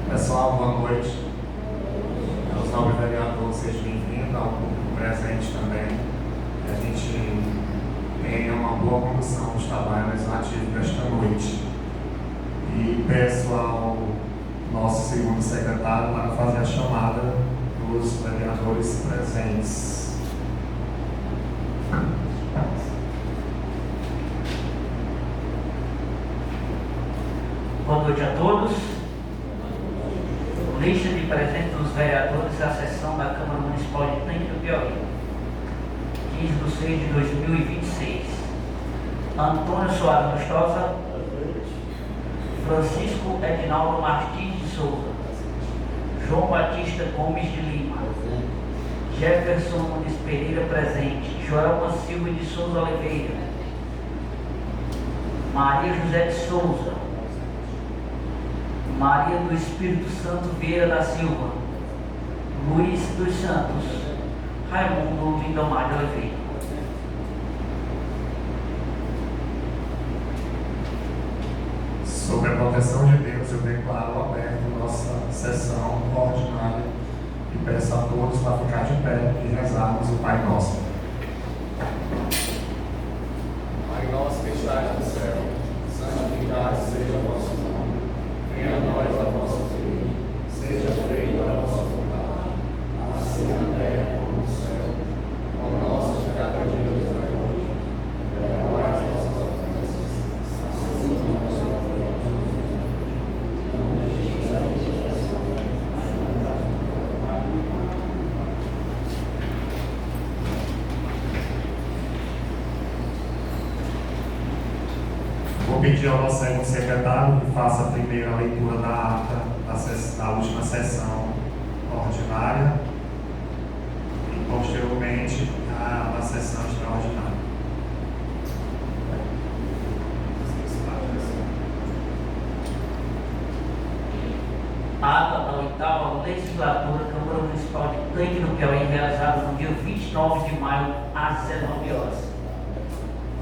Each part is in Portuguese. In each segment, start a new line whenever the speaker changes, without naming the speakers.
Pessoal, boa noite. Aos nobres vereadores, sejam bem-vindos, ao público presente também. Que a gente tenha uma boa condução dos trabalhos legislativos desta noite. E peço ao nosso segundo secretário para fazer a chamada dos vereadores presentes.
Boa noite a todos. Lista de presentes dos vereadores à sessão da Câmara Municipal de Tanque do Piauí, 15/6 de 2026. Antônio Soares Lustosa, Francisco Edinaldo Martins de Souza, João Batista Gomes de Lima, Jefferson Nunes Pereira presente, Joelma Silva de Souza Oliveira, Maria José de Souza, Maria do Espírito Santo Vieira da Silva, Luiz dos Santos, Raimundo Lindomar de Oliveira.
Sob a proteção de Deus, eu declaro aberta nossa sessão ordinária e peço a todos para ficar de pé e rezarmos o Pai Nosso. Pai nosso que estás no céu, santificado seja o vosso nome. Venha a nós a vossa reino, seja feita a vossa vontade, assim na terra como no céu. O nosso de cada dia nos dai hoje, perdoai as nossas ofensas, assim como nós perdoamos. Vou pedir ao nosso segundo secretário que faça a primeira leitura da ata da última sessão ordinária e, posteriormente, a sessão extraordinária.
Ata da 8ª Legislatura Câmara Municipal de Tanque do Piauí, realizada no dia 29 de maio, às 19 horas.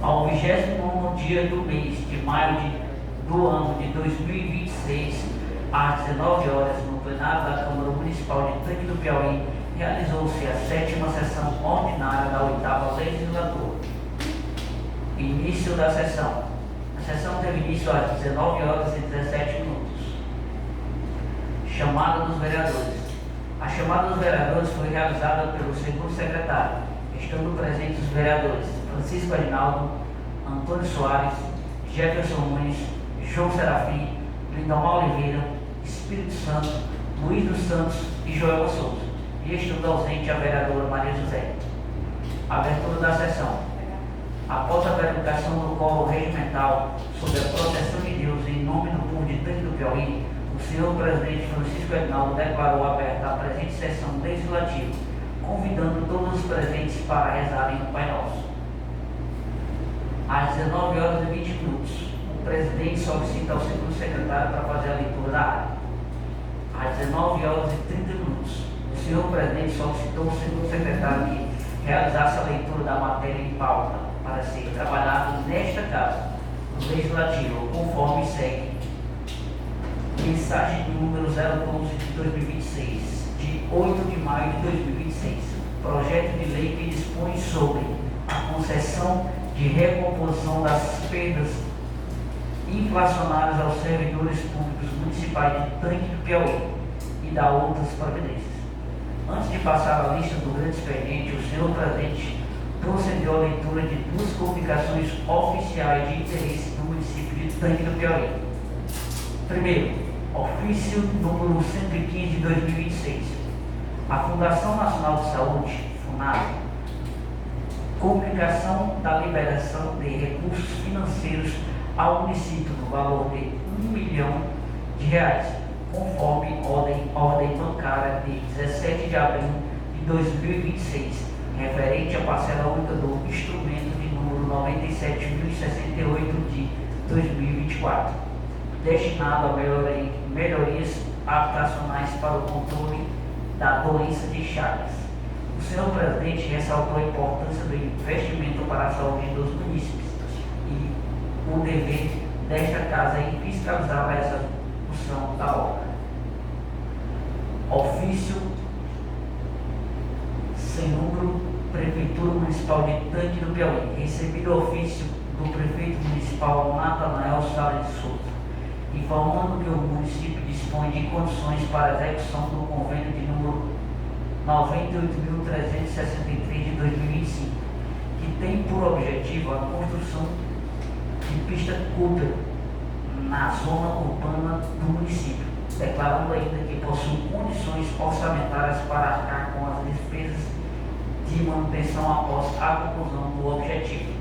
Ao 29º dia do mês de maio do ano de 2026, às 19 horas, no plenário da Câmara Municipal de Tanque do Piauí, realizou-se a 7ª sessão ordinária da 8ª Legislatura. Início da sessão. A sessão teve início às 19 horas e 17 minutos. Chamada dos vereadores. A chamada dos vereadores foi realizada pelo segundo secretário, estando presentes os vereadores Francisco Edinaldo, Antônio Soares, Jefferson Nunes, João Serafim, Lindomar Oliveira, Espírito Santo, Luiz dos Santos e Joelma Souza, e estando ausente a vereadora Maria José. Abertura da sessão. Após a verificação do quórum regimental sob a proteção de Deus em nome do povo de Tanque do Piauí, o senhor presidente Francisco Edinaldo declarou aberta a presente sessão legislativa, convidando todos os presentes para rezarem o Pai Nosso. Às 19 horas e 20 minutos, o presidente solicita ao segundo secretário para fazer a leitura da ata. Às 19 horas e 30 minutos, o senhor presidente solicitou ao segundo secretário que realizasse a leitura da matéria em pauta para ser trabalhado nesta casa, no Legislativo, conforme segue. Mensagem do número 012 de 2026, de 8 de maio de 2026. Projeto de lei que dispõe sobre a concessão de recomposição das perdas inflacionárias aos servidores públicos municipais de Tanque do Piauí e da outras providências. Antes de passar a lista do grande expediente, o senhor presidente procedeu à leitura de duas comunicações oficiais de interesse do município de Tanque do Piauí. Primeiro, ofício número 115 de 2026. A Fundação Nacional de Saúde, FUNASA, comunicação da liberação de recursos financeiros ao município no valor de R$1 milhão, conforme ordem bancária de 17 de abril de 2026, referente à parcela única do instrumento de número 97.068 de 2024, destinado a melhorias habitacionais para o controle da doença de Chagas. O senhor presidente ressaltou a importância do investimento para a saúde dos munícipes e o dever desta casa em fiscalizar a execução da obra. Ofício sem número, Prefeitura Municipal de Tanque do Piauí. Recebido ofício do Prefeito Municipal Natanael Salles de Souza, informando que o município dispõe de condições para a execução do convênio de número 98.363 de 2025, que tem por objetivo a construção de pista Cooper na zona urbana do município, declarando ainda que possui condições orçamentárias para arcar com as despesas de manutenção após a conclusão do objeto.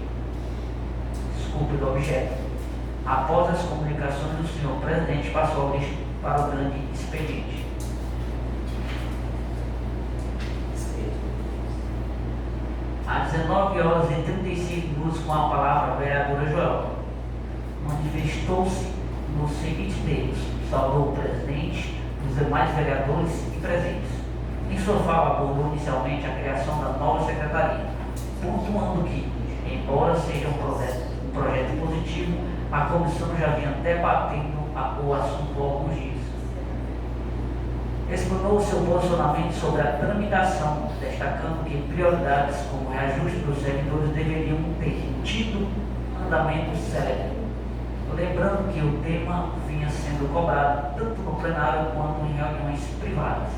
Após as comunicações do senhor presidente, passou a lista para o grande expediente. Às 19h35, com a palavra, a vereadora Joelma manifestou-se nos seguintes termos: saudou o presidente, os demais vereadores e presentes. Em sua fala, abordou inicialmente a criação da nova secretaria, pontuando que, embora seja um projeto positivo, a comissão já vinha debatendo o assunto há alguns dias. Explanou seu posicionamento sobre a tramitação, destacando que prioridades como o reajuste dos servidores deveriam ter tido andamento célere, lembrando que o tema vinha sendo cobrado tanto no plenário quanto em reuniões privadas.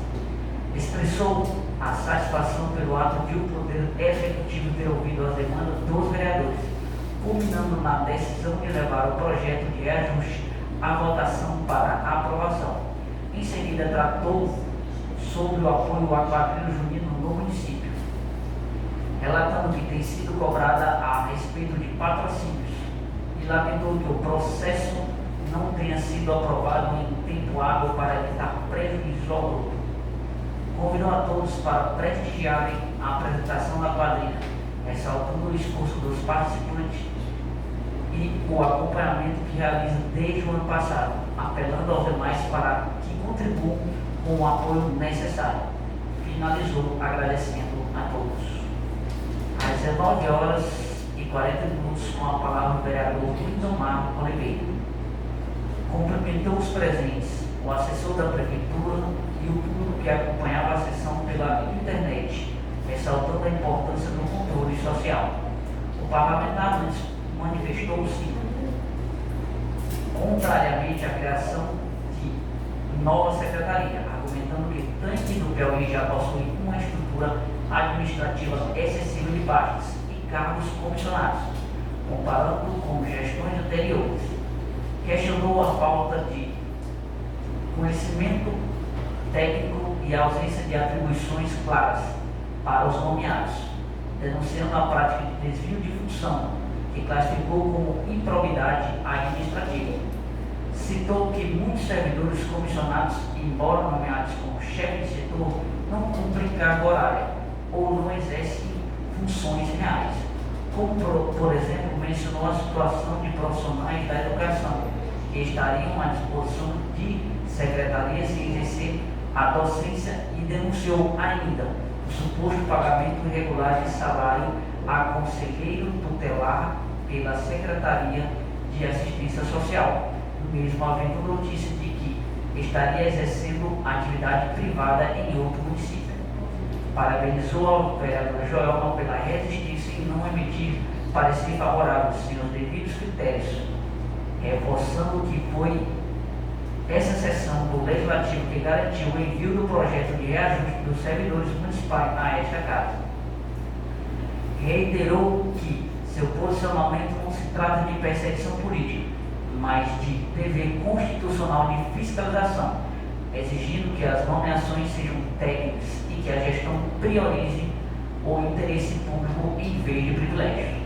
Expressou a satisfação pelo ato de o Poder Executivo ter ouvido as demandas dos vereadores, culminando na decisão de levar o projeto de reajuste à votação para aprovação. Em seguida, tratou sobre o apoio à quadrilha junina no município, relatando que tem sido cobrada a respeito de patrocínios e lamentou que o processo não tenha sido aprovado em tempo hábil para evitar prejuízo ao grupo. Convidou a todos para prestigiarem a apresentação da quadrilha, ressaltando o esforço dos participantes e o acompanhamento que realiza desde o ano passado, apelando aos demais para que contribuam com o apoio necessário. Finalizou agradecendo a todos. Às 19h40, com a palavra o vereador Lindomar Oliveira cumprimentou os presentes, o assessor da prefeitura e o público que acompanhava a sessão pela internet, ressaltando a importância do controle social. O parlamentar manifestou-se contrariamente à criação de nova secretaria, argumentando que Tanque do Piauí já possui uma estrutura administrativa excessiva de pastas e cargos comissionados, comparando com gestões anteriores. Questionou a falta de conhecimento técnico e a ausência de atribuições claras para os nomeados, denunciando a prática de desvio de função, que classificou como improbidade administrativa. Citou que muitos servidores comissionados, embora nomeados como chefe de setor, não cumprem carga horária ou não exercem funções reais, como por exemplo mencionou a situação de profissionais da educação que estariam à disposição de secretarias sem exercer a docência e denunciou ainda o suposto pagamento irregular de salário a conselheiro tutelar pela Secretaria de Assistência Social, mesmo havendo notícia de que estaria exercendo atividade privada em outro município. Parabenizou a vereadora Joelma pela resistência em não emitir parecer favorável sem os devidos critérios, reforçando que foi essa sessão do Legislativo que garantiu o envio do projeto de reajuste dos servidores municipais a esta casa. Reiterou que seu posicionamento não se trata de perseguição política, mas de dever constitucional de fiscalização, exigindo que as nomeações sejam técnicas e que a gestão priorize o interesse público em vez de privilégios.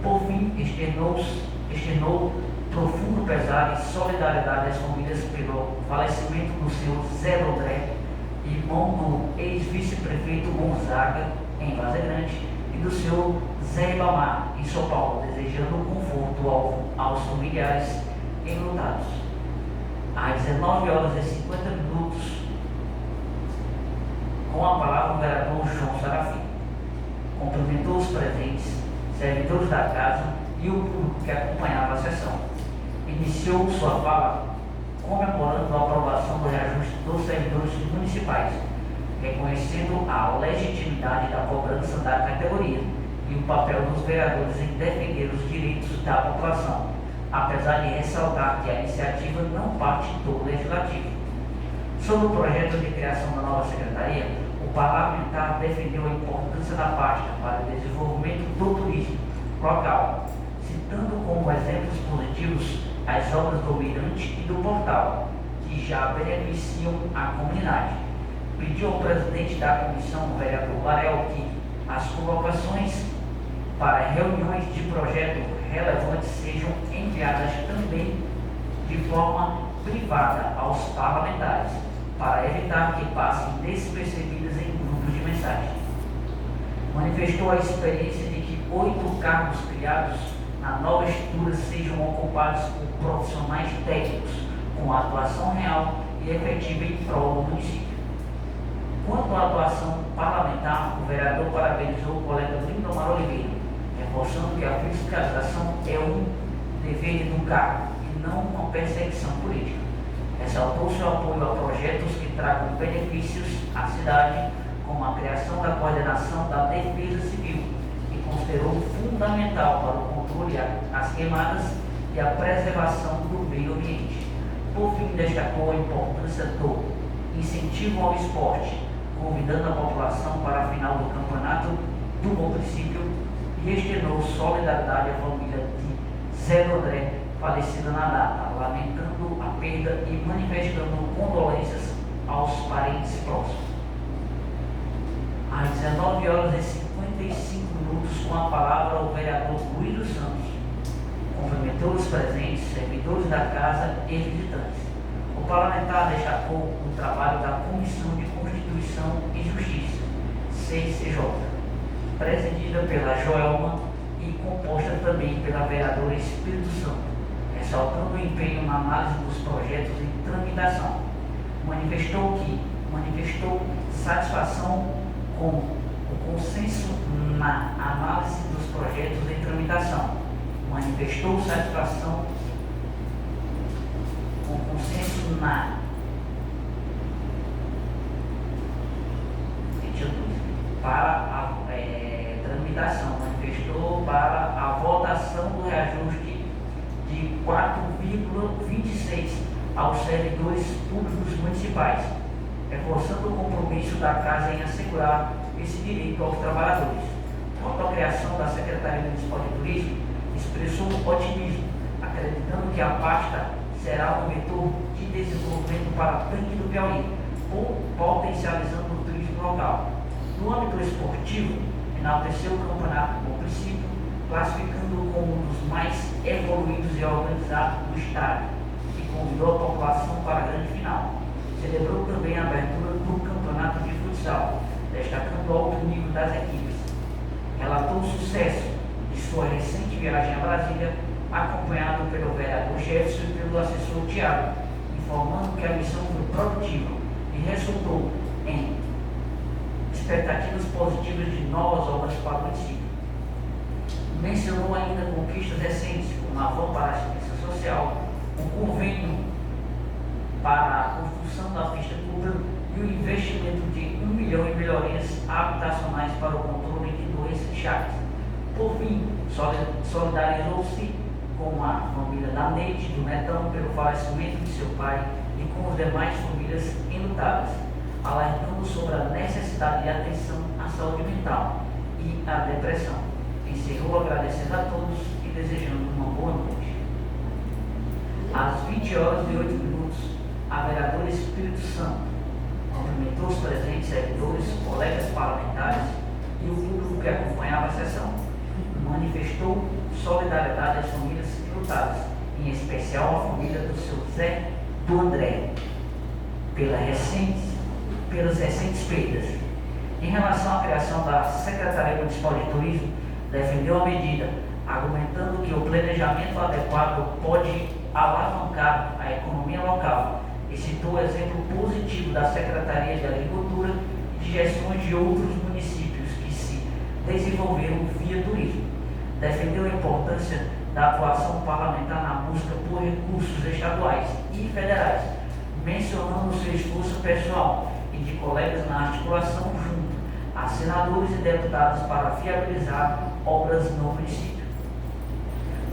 Por fim, externou profundo pesar e solidariedade às famílias pelo falecimento do seu Zé Rodré, irmão do ex-vice-prefeito Gonzaga, em Vaza Grande, e do seu Zé Ibamar, em São Paulo, desejando conforto aos familiares enlutados. Às 19h50, com a palavra o vereador João Sarafim cumprimentou os presentes, servidores da casa e o público que acompanhava a sessão. Iniciou sua fala comemorando a aprovação do reajuste dos servidores municipais, reconhecendo a legitimidade da cobrança da categoria e o papel dos vereadores em defender os direitos da população, apesar de ressaltar que a iniciativa não parte do Legislativo. Sobre o projeto de criação da nova secretaria, o parlamentar defendeu a importância da pasta para o desenvolvimento do turismo local, citando como exemplos positivos as obras do Mirante e do Portal, que já beneficiam a comunidade. Pediu ao presidente da comissão, o vereador Larel, que as convocações para reuniões de projeto relevantes sejam enviadas também de forma privada aos parlamentares, para evitar que passem despercebidas em grupos de mensagem. Manifestou a experiência de que 8 cargos criados na nova estrutura sejam ocupados por profissionais técnicos com atuação real e efetiva em prol do município. Quanto à atuação parlamentar, o vereador parabenizou o colega Lindomar Oliveira, reforçando que a fiscalização é um dever do cargo e não uma perseguição política. Ressaltou seu apoio a projetos que tragam benefícios à cidade, como a criação da coordenação da defesa civil, e considerou fundamental para o controle às queimadas e a preservação do meio ambiente. Por fim, destacou a importância do incentivo ao esporte, convidando a população para a final do campeonato do Bom Princípio, e externou solidariedade à família de Zé André, falecida na data, lamentando a perda e manifestando condolências aos parentes próximos. Às 19 horas e 55 minutos, com a palavra, o vereador Luís dos Santos cumprimentou os presentes, servidores da casa e visitantes. O parlamentar destacou o trabalho da Comissão de Constituição e Justiça, CCJ, presidida pela Joelma e composta também pela vereadora Espírito Santo, ressaltando o empenho na análise dos projetos em tramitação. Manifestou satisfação com o consenso na análise dos projetos em tramitação. Manifestou satisfação com o consenso na tramitação. Manifestou para a votação do reajuste de 4,26 aos servidores públicos municipais, reforçando o compromisso da Casa em assegurar esse direito aos trabalhadores. Quanto à criação da Secretaria Municipal de Turismo, expressou otimismo, acreditando que a pasta será um vetor de desenvolvimento para Tanque do Piauí, potencializando o turismo local. No âmbito esportivo, enalteceu o campeonato Bom Princípio, classificando-o como um dos mais evoluídos e organizados do estado, e convidou a população para a grande final. Celebrou também a abertura do campeonato de futsal, destacando o alto nível das equipes. Relatou o sucesso de sua recente viagem a Brasília, acompanhado pelo vereador Jefferson e pelo assessor Tiago, informando que a missão foi produtiva e resultou em expectativas positivas de novas obras para o município. Mencionou ainda conquistas recentes, como a van para a assistência social, o convênio para a construção da pista pública e o investimento de 1 milhão em melhorias habitacionais para o controle de doenças chagas. Por fim, solidarizou-se com a família da Neide do Netão pelo falecimento de seu pai e com as demais famílias enlutadas, alertando sobre a necessidade de atenção à saúde mental e à depressão. Encerrou agradecendo a todos e desejando uma boa noite. Às 20 horas e 8 minutos, a vereadora Espírito Santo cumprimentou os presentes servidores, colegas parlamentares e o público que acompanhava a sessão. Manifestou solidariedade às famílias enlutadas, em especial à família do seu Zé do André, pelas recentes perdas. Em relação à criação da Secretaria Municipal de Turismo, defendeu a medida, argumentando que o planejamento adequado pode alavancar a economia local e citou o exemplo positivo da Secretaria de Agricultura e de gestões de outros municípios que se desenvolveram via turismo. Defendeu a importância da atuação parlamentar na busca por recursos estaduais e federais, mencionando seu esforço pessoal e de colegas na articulação junto a senadores e deputados para viabilizar obras no município.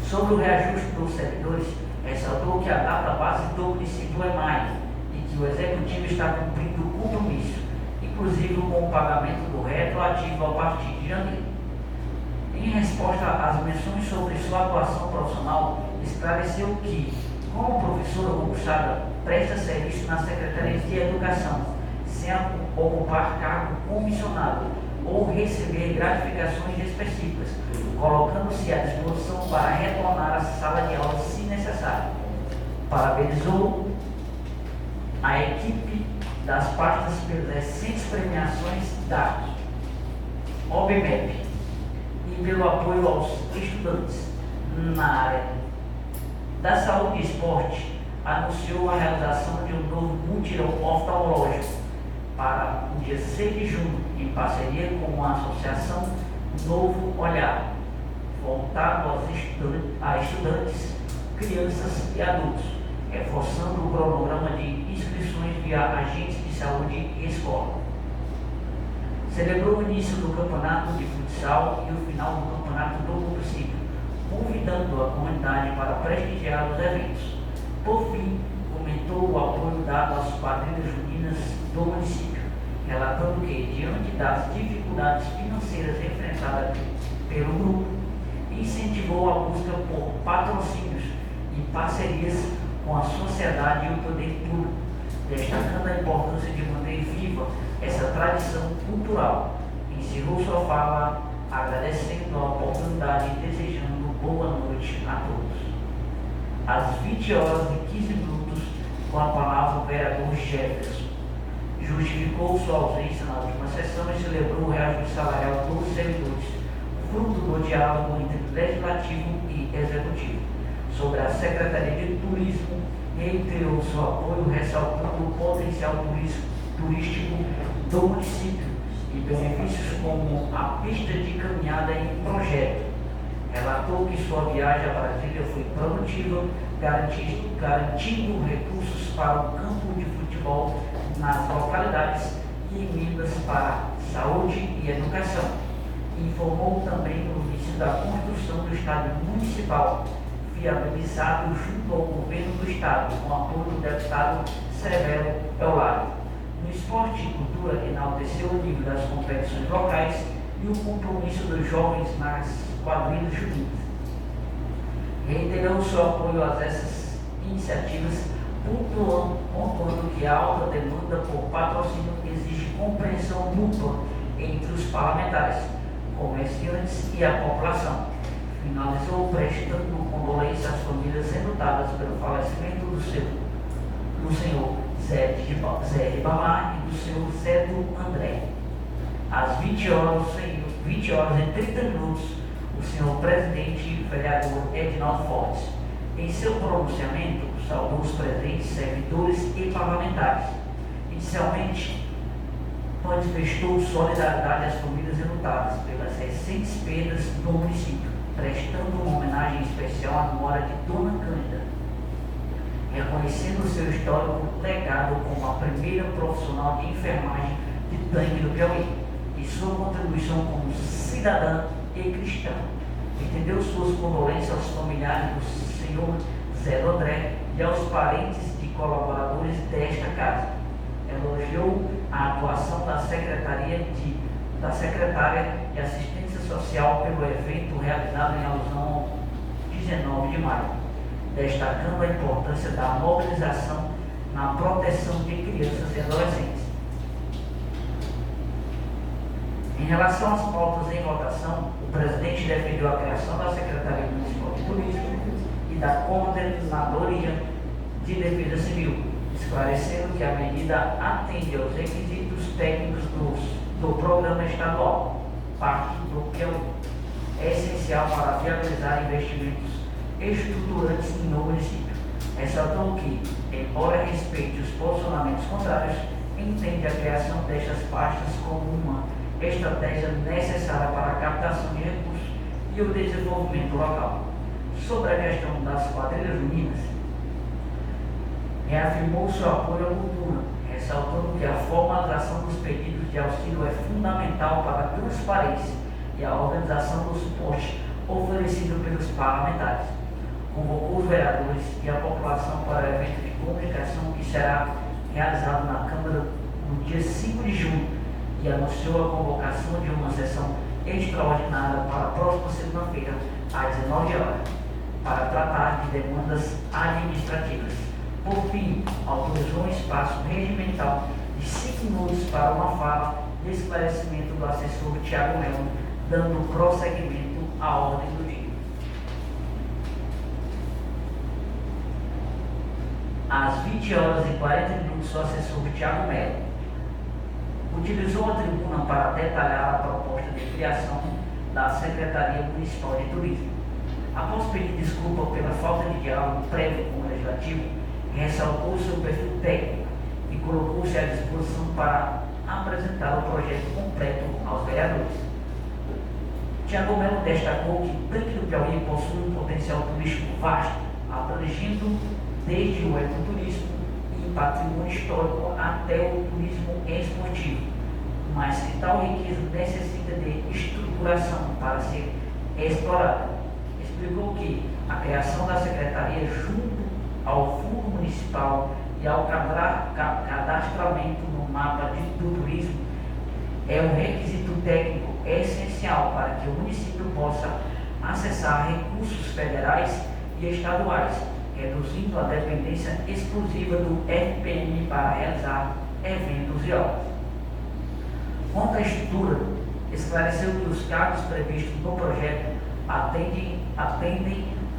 Sobre o reajuste dos servidores, ressaltou que a data base do município é maio e que o Executivo está cumprindo o compromisso, inclusive com o pagamento do retroativo a partir de janeiro. Em resposta às menções sobre sua atuação profissional, esclareceu que, como professora concursada, presta serviço na Secretaria de Educação, sem ocupar cargo comissionado ou receber gratificações específicas, colocando-se à disposição para retornar à sala de aula se necessário. Parabenizou a equipe das pastas pelas recentes premiações da OBMEP e pelo apoio aos estudantes na área da saúde e esporte. Anunciou a realização de um novo mutirão oftalmológico para o dia 6 de junho, em parceria com a Associação Novo Olhar, voltado a estudantes, crianças e adultos, reforçando o cronograma de inscrições via agentes de saúde e escola. Celebrou o início do campeonato de futsal e o final do campeonato do município, convidando a comunidade para prestigiar os eventos. Por fim, comentou o apoio dado às quadrilhas juninas do município, relatando que, diante das dificuldades financeiras enfrentadas pelo grupo, incentivou a busca por patrocínios e parcerias com a sociedade e o poder público, destacando a importância de manter viva essa tradição cultural. Encerrou sua fala agradecendo a oportunidade e desejando boa noite a todos. Às 20h15, com a palavra o vereador Jefferson justificou sua ausência na última sessão e celebrou o reajuste salarial dos servidores, fruto do diálogo entre Legislativo e Executivo. Sobre a Secretaria de Turismo, reiterou seu apoio, ressaltando o potencial turístico do município e benefícios como a pista de caminhada em projeto. Relatou que sua viagem a Brasília foi produtiva, garantindo recursos para o campo de futebol nas localidades e emendas para saúde e educação. Informou também no início da construção do estádio municipal, viabilizado junto ao governo do estado, com apoio do deputado Severo Eulário. No esporte e cultura, enalteceu o nível das competições locais e o compromisso dos jovens nas quadrilhas juninas. Reiterou seu apoio a essas iniciativas, pontuando que a alta demanda por patrocínio exige compreensão mútua entre os parlamentares, comerciantes e a população. Finalizou prestando condolência às famílias enlutadas pelo falecimento do senhor Zé Ribamar e do senhor Zé do André. Às 20h30, o senhor presidente vereador Edinaldo Fortes, em seu pronunciamento, saudou os presentes, servidores e parlamentares. Inicialmente, manifestou solidariedade às famílias enlutadas pelas recentes perdas do município, prestando uma homenagem especial à memória de Dona Cândida, reconhecendo seu histórico legado como a primeira profissional de enfermagem de Tanque do Piauí e sua contribuição como cidadã e cristã. Entendeu suas condolências aos familiares do senhor Zé do André e aos parentes de colaboradores desta casa. Elogiou a atuação da secretária de Assistência Social pelo evento realizado em alusão ao 19 de maio, destacando a importância da mobilização na proteção de crianças e adolescentes. Em relação às pautas em votação, o presidente defendeu a criação da Secretaria Municipal de Turismo e da Coordenadoria de Defesa Civil, esclarecendo que a medida atende aos requisitos técnicos do programa estadual, parte do Piauí. É essencial para viabilizar investimentos estruturantes no município. Ressaltou que, embora respeite os posicionamentos contrários, entende a criação destas pastas como uma estratégia necessária para a captação de recursos e o desenvolvimento local. Sobre a questão das quadrilhas juninas, reafirmou seu apoio à cultura, ressaltando que a formalização dos pedidos de auxílio é fundamental para a transparência e a organização do suporte oferecido pelos parlamentares. Convocou os vereadores e a população para o evento de comunicação que será realizado na Câmara no dia 5 de junho e anunciou a convocação de uma sessão extraordinária para a próxima segunda-feira, às 19 horas, para tratar de demandas administrativas. Por fim, autorizou um espaço regimental de 5 minutos para uma fala de esclarecimento do assessor Tiago Melo, dando prosseguimento à ordem do dia. Às 20 horas e 40 minutos, o assessor Tiago Melo utilizou a tribuna para detalhar a proposta de criação da Secretaria Municipal de Turismo. Após pedir desculpa pela falta de diálogo prévio com o Legislativo, ressaltou seu perfil técnico e colocou-se à disposição para apresentar o projeto completo aos vereadores. Tiago Melo destacou que o Tanque do Piauí possui um potencial turístico vasto, abrangendo desde o ecoturismo e patrimônio histórico até o turismo esportivo, mas que tal riqueza necessita de estruturação para ser explorada. Explicou que a criação da Secretaria junto ao Fundo Municipal e ao cadastramento no mapa do turismo é um requisito técnico essencial para que o município possa acessar recursos federais e estaduais, reduzindo a dependência exclusiva do FPM para realizar eventos e obras. Quanto à estrutura, esclareceu que os cargos previstos no projeto atendem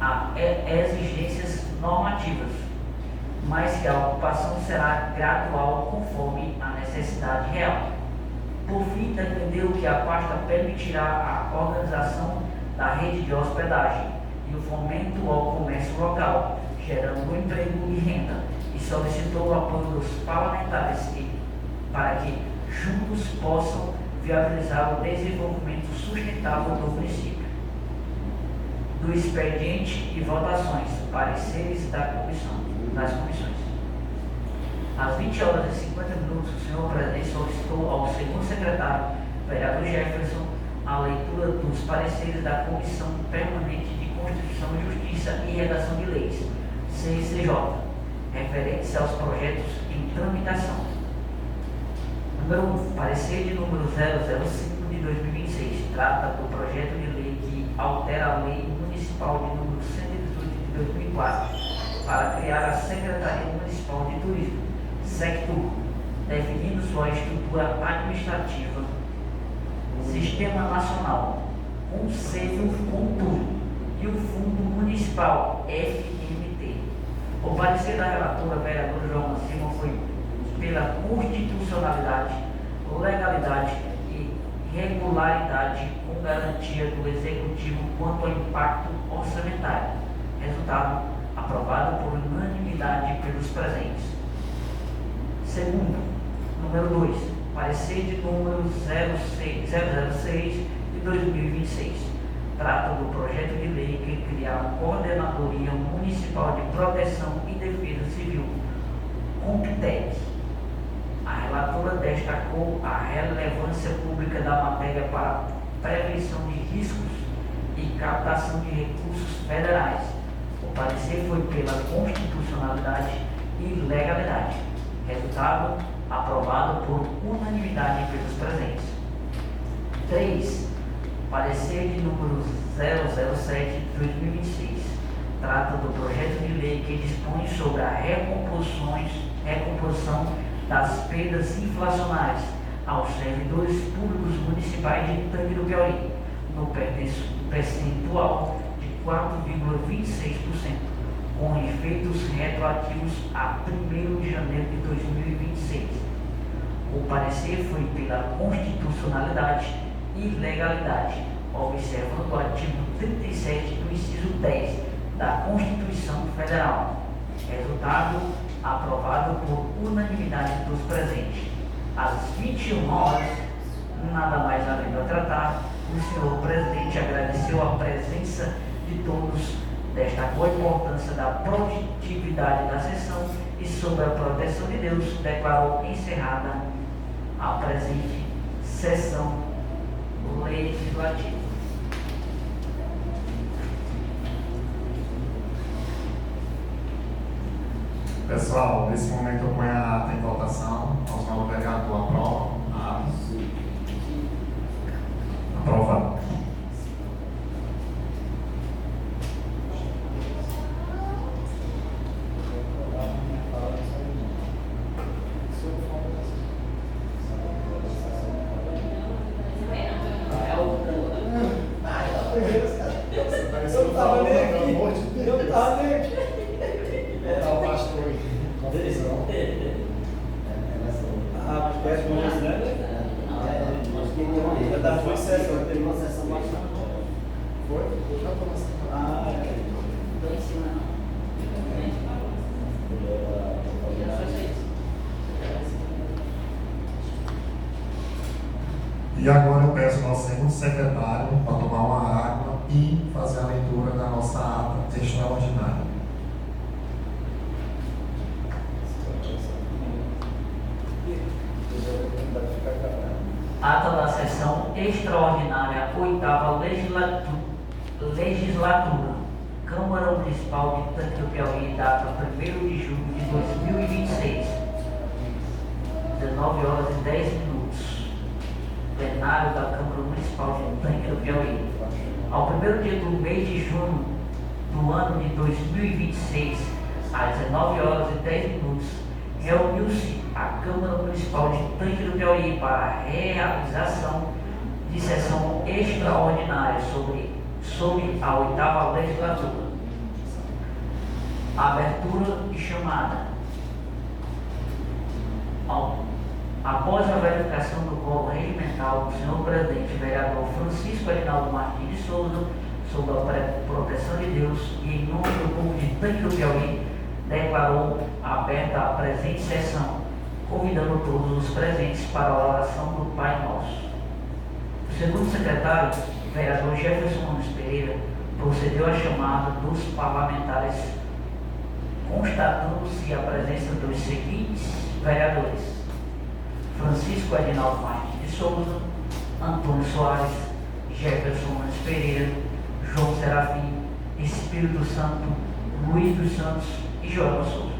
a exigências normativas, mas que a ocupação será gradual conforme a necessidade real. Por fim, defendeu que a pasta permitirá a organização da rede de hospedagem e o fomento ao comércio local, gerando emprego e renda, e solicitou o apoio dos parlamentares para que juntos possam viabilizar o desenvolvimento sustentável do município. Do expediente e votações, pareceres das comissões. Às 20 horas e 50 minutos, o senhor presidente solicitou ao segundo secretário, vereador Jefferson, a leitura dos pareceres da Comissão Permanente de Constituição e Justiça e Redação de Leis, CCJ, referentes aos projetos em tramitação. Número 1. Parecer de número 005 de 2026. Trata do projeto de lei que altera a Lei Municipal de número 118 de 2004 para criar a Secretaria Municipal de Turismo, SECTUR, definindo sua estrutura administrativa, Sistema Nacional, Conselho Contur e o Fundo Municipal, FMT. O parecer da relatora, vereadora João Silva, foi pela constitucionalidade, legalidade e regularidade com garantia do Executivo quanto ao impacto orçamentário. Resultado, aprovado por unanimidade pelos presentes. Segundo, número 2, parecer de número 006 de 2026. Trata do projeto de lei que cria a Coordenadoria Municipal de Proteção e Defesa Civil, COMPTEC. A relatora destacou a relevância pública da matéria para a prevenção de riscos e captação de recursos federais. O parecer foi pela constitucionalidade e legalidade. Resultado, aprovado por unanimidade pelos presentes. 3. Parecer de número 007 de 2026. Trata do projeto de lei que dispõe sobre a recomposição das perdas inflacionárias aos servidores públicos municipais de Tanque do Piauí, no percentual de 4,26%, com efeitos retroativos a 1º de janeiro de 2026. O parecer foi pela constitucionalidade e legalidade, observando o artigo 37 do inciso 10 da Constituição Federal. Resultado, aprovado por unanimidade dos presentes. Às 21 horas, nada mais havendo a tratar, o senhor presidente agradeceu a presença de todos destacou a importância da produtividade da sessão e, sob a proteção de Deus, declarou encerrada a presente sessão legislativa.
Pessoal, nesse momento eu ponho a ata em votação. Aos novos vereadores aprovam a ata. Aprovado. E agora eu peço ao nosso segundo secretário para tomar uma água e fazer a leitura da nossa ata extraordinária.
Ata da sessão extraordinária, 8ª legislatura, Câmara Municipal de Tanque do Piauí, data 1º de julho de 2026, 19h10. Plenário da Câmara Municipal de Tanque do Piauí. Ao primeiro dia do mês de junho do ano de 2026, às 19h10, reuniu-se a Câmara Municipal de Tanque do Piauí para a realização de sessão extraordinária sobre a 8ª legislatura. Abertura e chamada. Após a verificação do quórum regimental, o senhor presidente, vereador Francisco Adinaldo Martins de Souza, sob a proteção de Deus e em nome do povo de Tanque do Piauí, declarou aberta a presente sessão, convidando todos os presentes para a oração do Pai Nosso. O segundo secretário, vereador Jefferson Nunes Pereira, procedeu à chamada dos parlamentares, constatando-se a presença dos seguintes vereadores: Francisco Adinaldo Martins de Souza, Antônio Soares, Jefferson Nunes Pereira, João Serafim, Espírito Santo, Luiz dos Santos e João Souza.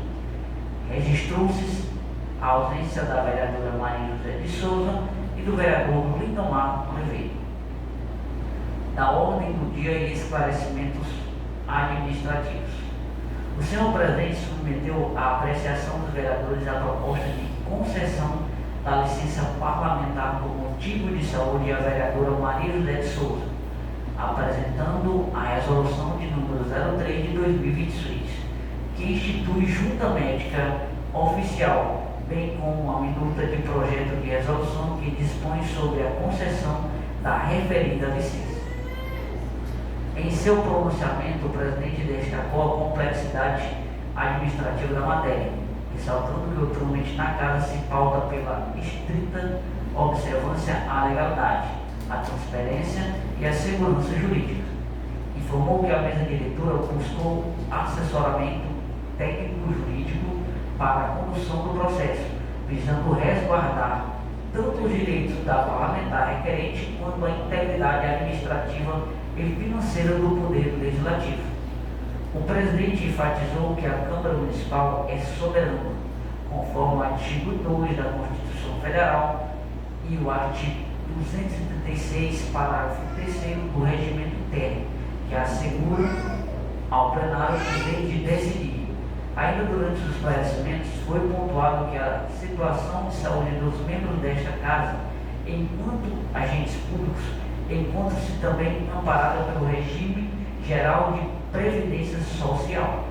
Registrou-se a ausência da vereadora Maria José de Souza e do vereador Lindomar Oliveira. Da ordem do dia e esclarecimentos administrativos. O senhor presidente submeteu à apreciação dos vereadores a proposta de concessão da licença parlamentar por motivo de saúde à vereadora Maria José de Souza, apresentando a resolução de número 03 de 2026, que institui junta médica oficial, bem como a minuta de projeto de resolução que dispõe sobre a concessão da referida licença. Em seu pronunciamento, o presidente destacou a complexidade administrativa da matéria, ressaltando que o trâmite na casa se pauta pela estrita observância à legalidade, à transparência e à segurança jurídica. Informou que a mesa diretora buscou assessoramento técnico-jurídico para a condução do processo, visando resguardar tanto os direitos da parlamentar requerente quanto a integridade administrativa e financeira do Poder Legislativo. O presidente enfatizou que a Câmara Municipal é soberana, conforme o artigo 2 da Constituição Federal e o artigo 236, parágrafo 3º do Regimento Interno, que assegura ao plenário o poder de decidir. Ainda durante os esclarecimentos, foi pontuado que a situação de saúde dos membros desta Casa, enquanto agentes públicos, encontra-se também amparada pelo regime geral de Previdência Social.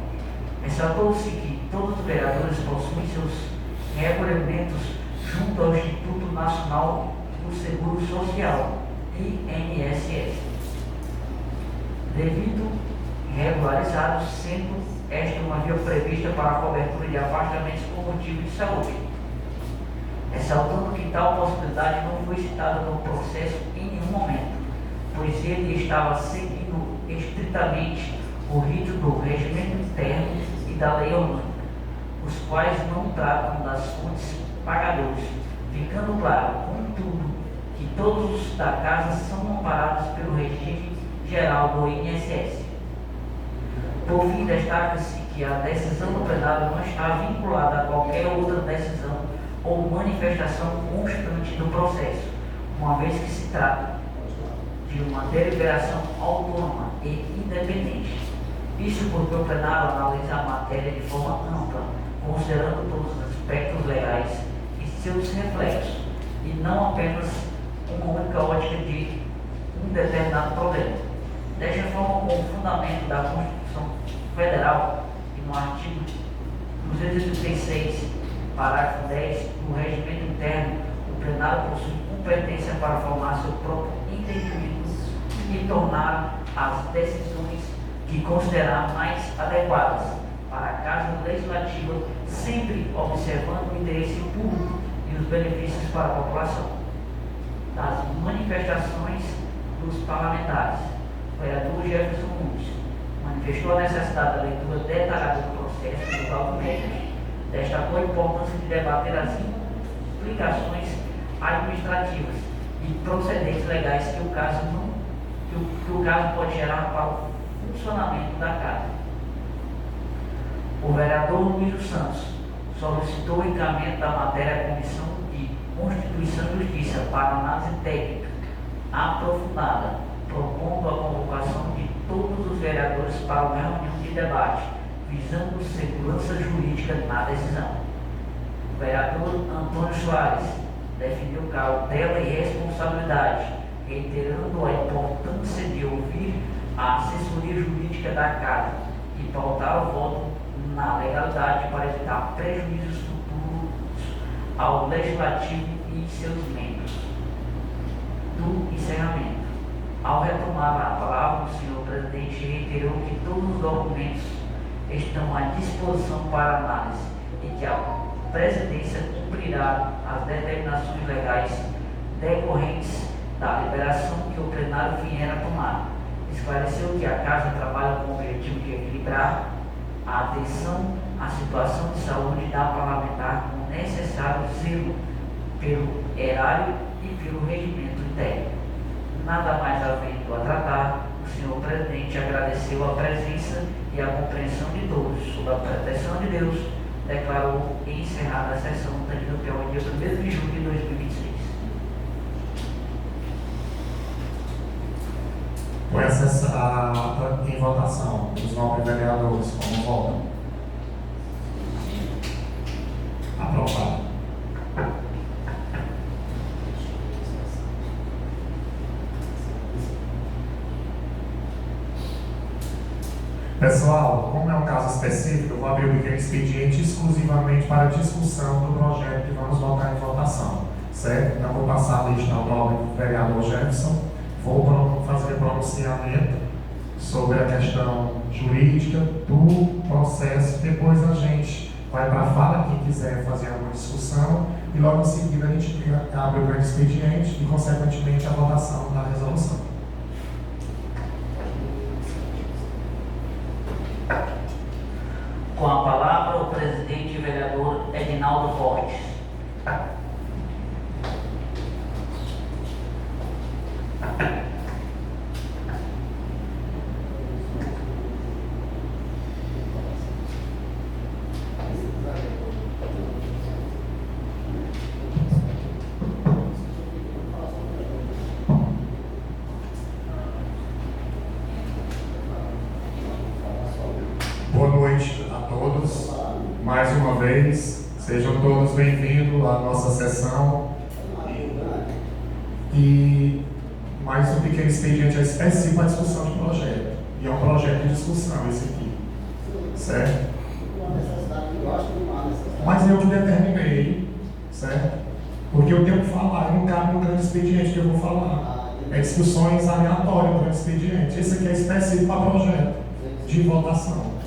Ressaltou-se que todos os vereadores possuem seus recolhimentos junto ao Instituto Nacional do Seguro Social, INSS, devido regularizados, sendo esta uma via prevista para a cobertura de afastamentos por motivo de saúde. Ressaltando que tal possibilidade não foi citada no processo em nenhum momento, pois ele estava seguindo estritamente o rito do regimento interno e da lei orgânica, os quais não tratam das fontes pagadoras, ficando claro, contudo, que todos os da casa são amparados pelo regime geral do INSS. Por fim, destaca-se que a decisão do plenário não está vinculada a qualquer outra decisão ou manifestação constante do processo, uma vez que se trata de uma deliberação autônoma e independente. Isso porque o plenário analisa a matéria de forma ampla, considerando todos os aspectos legais e seus reflexos, e não apenas uma única ótica de um determinado problema. Desta forma, com o fundamento da Constituição Federal e no artigo 236, parágrafo 10, do regimento interno, o plenário possui competência para formar seu próprio entendimento e tornar as decisões que considerar mais adequadas para a Casa Legislativa, sempre observando o interesse público e os benefícios para a população. Das manifestações dos parlamentares, o vereador Jefferson Nunes manifestou a necessidade da leitura detalhada do processo e dos argumentos, destacou a importância de debater as implicações administrativas e procedentes legais que o caso pode gerar para o funcionamento da Casa. O vereador Luiz dos Santos solicitou o encaminhamento da matéria à Comissão de Constituição e Justiça para análise técnica aprofundada, propondo a convocação de todos os vereadores para uma reunião de debate, visando segurança jurídica na decisão. O vereador Antônio Soares defendeu cautela e responsabilidade, reiterando a importância de ouvir a assessoria jurídica da Casa e pautar o voto na legalidade para evitar prejuízos futuros ao Legislativo e seus membros. Do encerramento, ao retomar a palavra, o senhor presidente reiterou que todos os documentos estão à disposição para análise e que a presidência cumprirá as determinações legais decorrentes da liberação que o plenário vier a tomar. Esclareceu que a Casa trabalha com o objetivo de equilibrar a atenção à situação de saúde da parlamentar com o necessário zelo pelo erário e pelo regimento interno. Nada mais havendo a tratar, o senhor presidente agradeceu a presença e a compreensão de todos. Sob a proteção de Deus, declarou encerrada a sessão tendida até o dia 1º de julho de 2026.
Põe em votação os nobres vereadores, como votam. Aprovado. Pessoal, como é um caso específico, eu vou abrir o pequeno expediente exclusivamente para discussão do projeto que vamos votar em votação, certo? Então, vou passar a lista ao nobre vereador Jefferson, vou fazer pronunciamento sobre a questão jurídica do processo, depois a gente vai para a fala, quem quiser fazer alguma discussão, e logo em seguida a gente abre o grande expediente e, consequentemente, a votação da resolução.
Com a palavra, o presidente e vereador Edinaldo Fortes.
Boa noite a todos. Mais uma vez, sejam todos bem-vindos à nossa sessão. E mais um pequeno expediente específico para a discussão de projeto. E é um projeto de discussão esse aqui. Certo? Mas eu que determinei, certo? Porque eu tenho que falar, não cabe no grande expediente que eu vou falar. É discussões aleatórias no grande expediente. Esse aqui é específico para projeto de votação.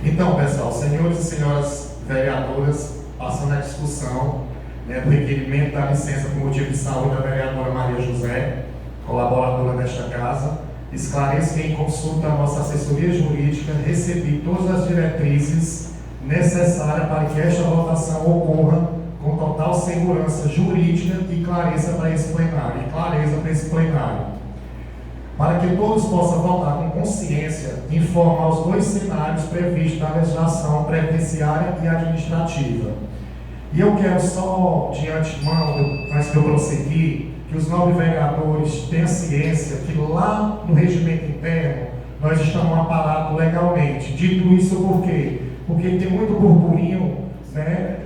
Então, pessoal, senhores e senhoras vereadoras, passando a discussão do requerimento da licença por motivo de saúde da vereadora Maria José, colaboradora desta casa, esclareço que em consulta à nossa assessoria jurídica recebi todas as diretrizes necessárias para que esta votação ocorra com total segurança jurídica e clareza para esse plenário. Para que todos possam votar com consciência, informa os dois cenários previstos na legislação previdenciária e administrativa. E eu quero só, de antemão, antes de eu prosseguir, que os nobres vereadores tenham ciência que lá no regimento interno nós estamos aparados legalmente. Dito isso por quê? Porque tem muito burburinho, né,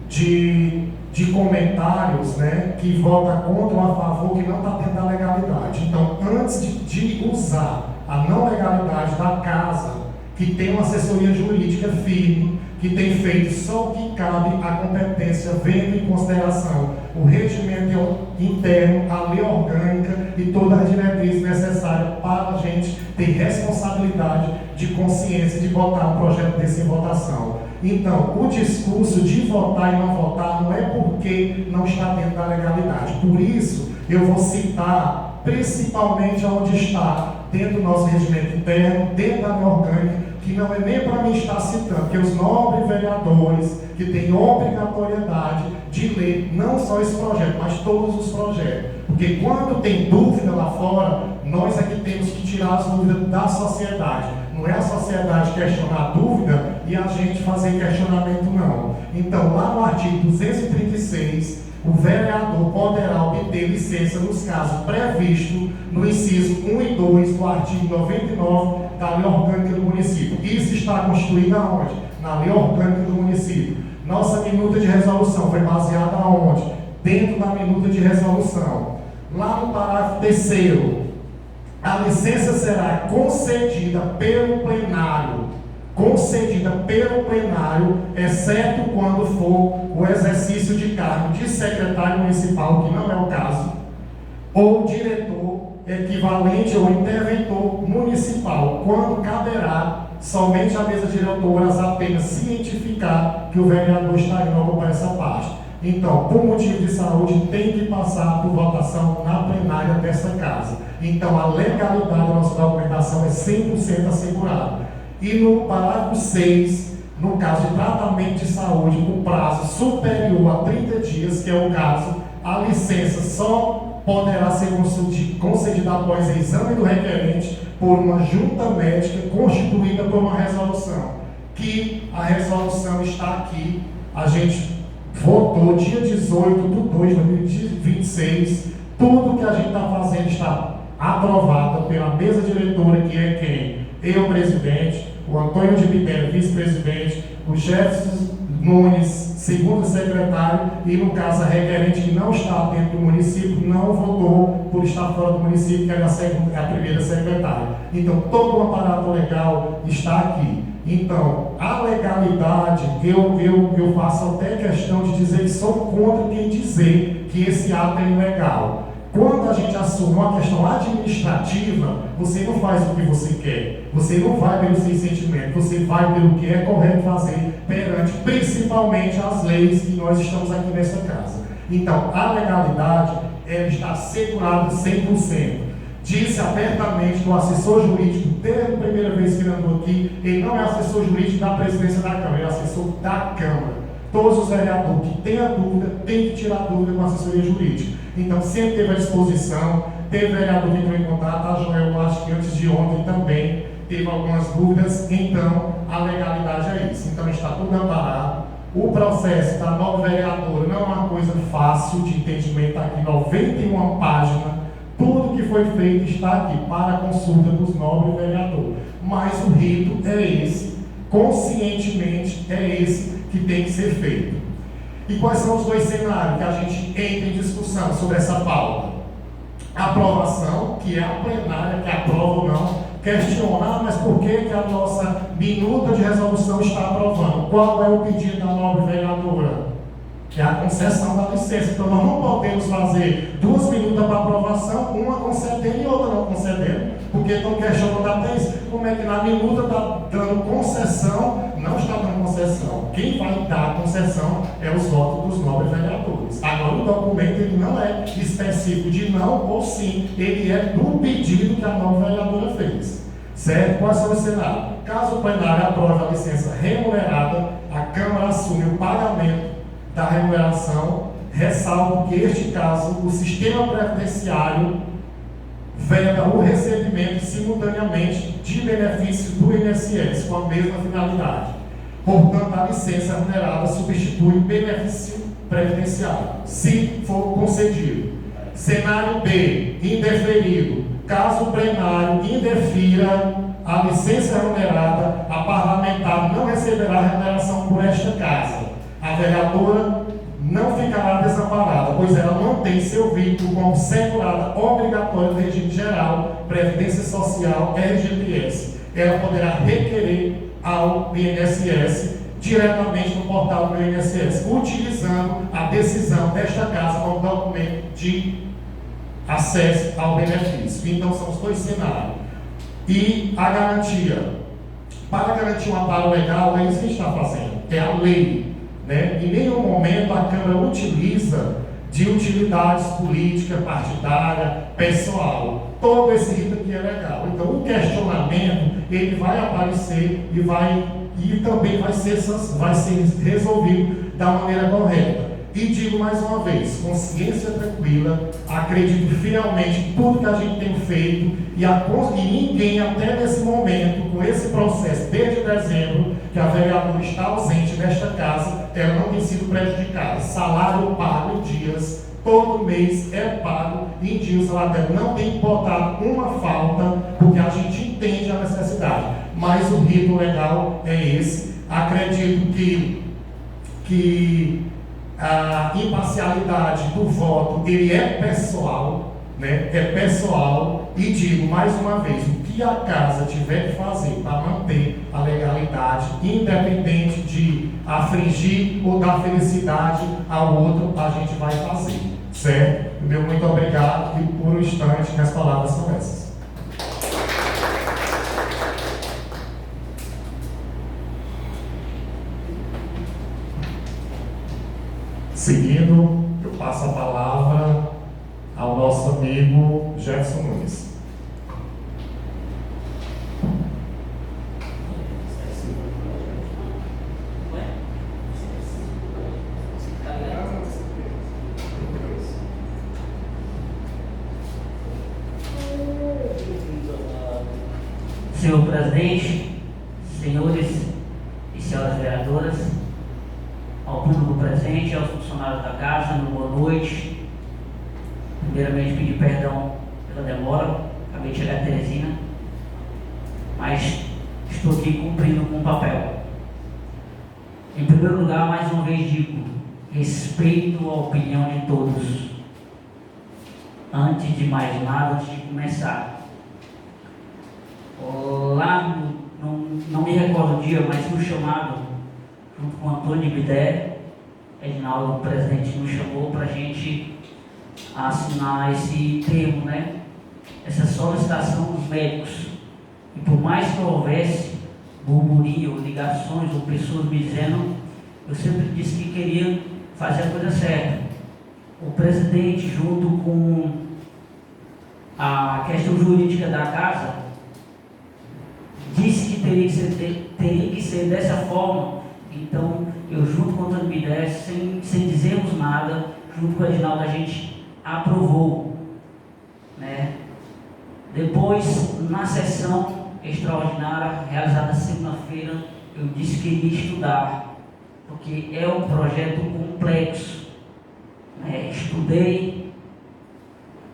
de comentários, né, que vota contra ou a favor, que não está dentro da legalidade. Então, antes de usar a não legalidade da casa, que tem uma assessoria jurídica firme, que tem feito só o que cabe à competência, vendo em consideração o regimento interno, a lei orgânica e todas as diretrizes necessárias para a gente ter responsabilidade de consciência de botar um projeto desse em votação. Então, o discurso de votar e não votar não é porque não está dentro da legalidade. Por isso, eu vou citar principalmente onde está dentro do nosso regimento interno, dentro da lei orgânica, que não é nem para mim estar citando, porque os nobres vereadores que têm obrigatoriedade de ler não só esse projeto, mas todos os projetos. Porque quando tem dúvida lá fora, nós é que temos que tirar as dúvidas da sociedade. Não é a sociedade questionar a dúvida e a gente fazer questionamento, não. Então, lá no artigo 236, o vereador poderá obter licença nos casos previstos no inciso 1 e 2 do artigo 99 da Lei Orgânica do Município. Isso está constituído aonde? Na Lei Orgânica do Município. Nossa minuta de resolução foi baseada aonde? Dentro da minuta de resolução. Lá no parágrafo 3º, a licença será concedida pelo plenário, exceto quando for o exercício de cargo de secretário municipal, que não é o caso, ou diretor equivalente ou interventor municipal, quando caberá somente à mesa diretora apenas cientificar que o vereador está indo ocupar essa parte. Então, por motivo de saúde, tem que passar por votação na plenária dessa casa. Então, a legalidade da nossa documentação é 100% assegurada. E no parágrafo 6, no caso de tratamento de saúde por prazo superior a 30 dias, que é o caso, a licença só poderá ser concedida após exame do requerente por uma junta médica constituída por uma resolução. Que a resolução está aqui, a gente votou dia 18 de 2 de 2026, tudo que a gente está fazendo está aprovado pela mesa diretora, que é quem? Eu, presidente, o Antônio de Pitério, vice-presidente, o Jefferson Nunes, segundo secretário, e no caso a requerente que não está dentro do município, não votou por estar fora do município, que era a primeira secretária. Então, todo o aparato legal está aqui. Então, a legalidade, eu faço até questão de dizer que sou contra quem dizer que esse ato é ilegal. Quando a gente assume uma questão administrativa, você não faz o que você quer, você não vai pelo seu sentimento, você vai pelo que é correto fazer perante principalmente as leis que nós estamos aqui nessa casa. Então, a legalidade ela está assegurada 100%. Disse abertamente que o assessor jurídico, desde a primeira vez que ele andou aqui, ele não é assessor jurídico da presidência da Câmara, ele é assessor da Câmara. Todos os vereadores que têm a dúvida, têm que tirar a dúvida com a assessoria jurídica. Então, sempre teve à disposição, teve vereador que entrou em contato, a Joel, acho que antes de ontem também, teve algumas dúvidas, então a legalidade é isso. Então, está tudo amparado. O processo da nova vereadora não é uma coisa fácil de entendimento, aqui 91 páginas. Tudo que foi feito está aqui para a consulta dos nobres vereadores. Mas o rito é esse, conscientemente é esse que tem que ser feito. E quais são os dois cenários que a gente entra em discussão sobre essa pauta? A aprovação, que é a plenária, que aprova ou não, questionar, mas por que a nossa minuta de resolução está aprovando? Qual é o pedido da nobre vereadora?
que é a concessão da licença. Então nós não podemos fazer 2 minutas para aprovação, uma concedendo e outra não concedendo, porque estão questionando até isso. Como é que na minuta está dando concessão? Não está dando concessão. Quem vai dar a concessão é os votos dos nobres vereadores. Agora o documento ele não é específico de não ou sim, ele é do pedido que a nova vereadora fez. Certo? Quais são os cenários? Caso o plenário aprove a licença remunerada, a Câmara assume o pagamento da remuneração. Ressalvo que, neste caso, o sistema previdenciário veda o recebimento simultaneamente de benefícios do INSS com a mesma finalidade. Portanto, a licença remunerada substitui o benefício previdenciário, se for concedido. Cenário B, indeferido. Caso o plenário indefira a licença remunerada, a parlamentar não receberá remuneração por esta casa. A vereadora não ficará desamparada, pois ela mantém seu vínculo como segurada obrigatória do regime geral, Previdência Social, RGPS. Ela poderá requerer ao INSS diretamente no portal do INSS, utilizando a decisão desta casa como documento de acesso ao benefício. Então são os 2 cenários. E a garantia. Para garantir um amparo legal, é isso que a gente está fazendo, é a lei. Né? Em nenhum momento a Câmara utiliza de utilidades política, partidária, pessoal. Todo esse rito aqui é legal. Então o questionamento ele vai aparecer e também vai ser resolvido da maneira correta. E digo mais uma vez, consciência tranquila, acredito fielmente em tudo que a gente tem feito e ninguém até nesse momento, com esse processo desde dezembro, que a vereadora está ausente nesta casa, ela não tem sido prejudicada. Salário pago em dias, todo mês é pago em dias, o salário dela não tem botado uma falta, porque a gente entende a necessidade. Mas o rito legal é esse. Acredito que a imparcialidade do voto, ele é pessoal, né? É pessoal, e digo mais uma vez, o que a casa tiver que fazer para manter a legalidade, independente de afligir ou dar felicidade ao outro, a gente vai fazer, certo? Meu muito obrigado, e por um instante, minhas palavras são essas. Seguindo, eu passo a palavra ao nosso amigo Jefferson Nunes.
Senhor presidente, senhores e senhoras vereadoras, ao público presente, aos funcionários da casa, boa noite. Primeiramente, pedir perdão pela demora, acabei de chegar a Teresina, mas estou aqui cumprindo com o papel. Em primeiro lugar, mais uma vez digo, respeito a opinião de todos. Antes de mais nada, antes de começar, lá, não me recordo o dia, mas no chamado, junto com o Antônio Bidé, Edinaldo, o presidente, nos chamou para a gente assinar esse termo, né? Essa solicitação dos médicos. E por mais que houvesse murmurio, ligações ou pessoas me dizendo, eu sempre disse que queria fazer a coisa certa. O presidente, junto com a questão jurídica da casa, disse que teria que ser dessa forma. Então, eu junto com o Antônio Bidé, sem dizermos nada, junto com o Edinaldo, a gente aprovou, né? Depois, na sessão extraordinária, realizada segunda-feira, eu disse que iria estudar, porque é um projeto complexo, né? Estudei,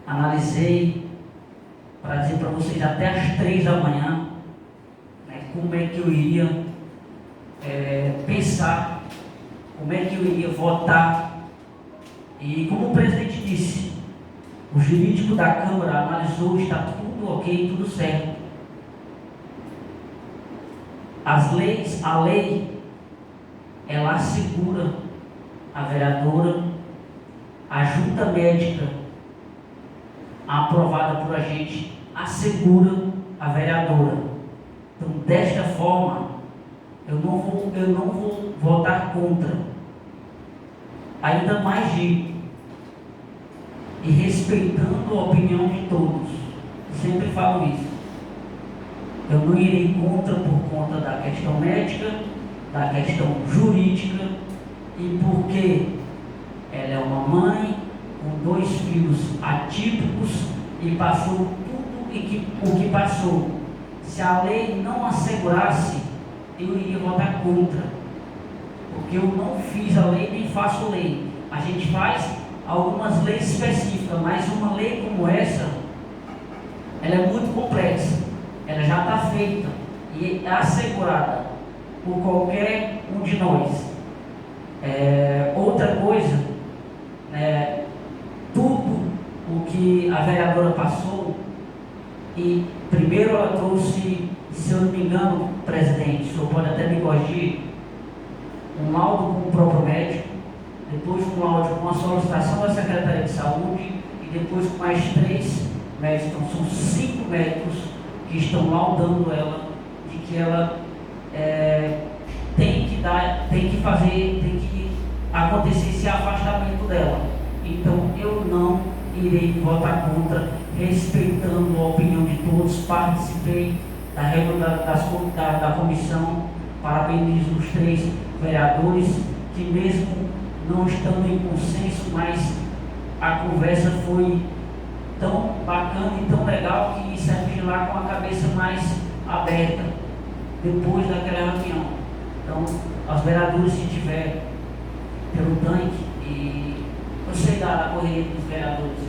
analisei, para dizer para vocês até às 3 da manhã, né, como é que eu iria pensar, como é que eu iria votar. E como o presidente disse, o jurídico da Câmara analisou, está tudo ok, tudo certo. A lei, ela assegura a vereadora, a junta médica aprovada por a gente assegura a vereadora. Então, desta forma, eu não vou votar contra. Ainda mais digo, e respeitando a opinião de todos. Eu sempre falo isso. Eu não irei contra por conta da questão médica, da questão jurídica e porque ela é uma mãe com 2 filhos atípicos e passou tudo o que passou. Se a lei não assegurasse, eu iria votar contra, porque eu não fiz a lei nem faço lei. A gente faz algumas leis específicas, mas uma lei como essa, ela é muito complexa, ela já está feita e é assegurada por qualquer um de nós. Outra coisa, tudo o que a vereadora passou, e primeiro ela trouxe, se eu não me engano, presidente, o senhor pode até me corrigir, um laudo com o próprio médico, depois um laudo com a solicitação da Secretaria de Saúde e depois com mais 3 médicos. Então são 5 médicos que estão laudando ela de que ela tem que acontecer esse afastamento dela. Então eu não irei votar contra, respeitando a opinião de todos. Participei da reunião da comissão, parabenizo os 3 vereadores que, mesmo não estando em consenso, mas a conversa foi tão bacana e tão legal que saímos de lá com a cabeça mais aberta depois daquela reunião. Então, aos vereadores, se tiver pelo tanque, e eu sei da correria dos vereadores,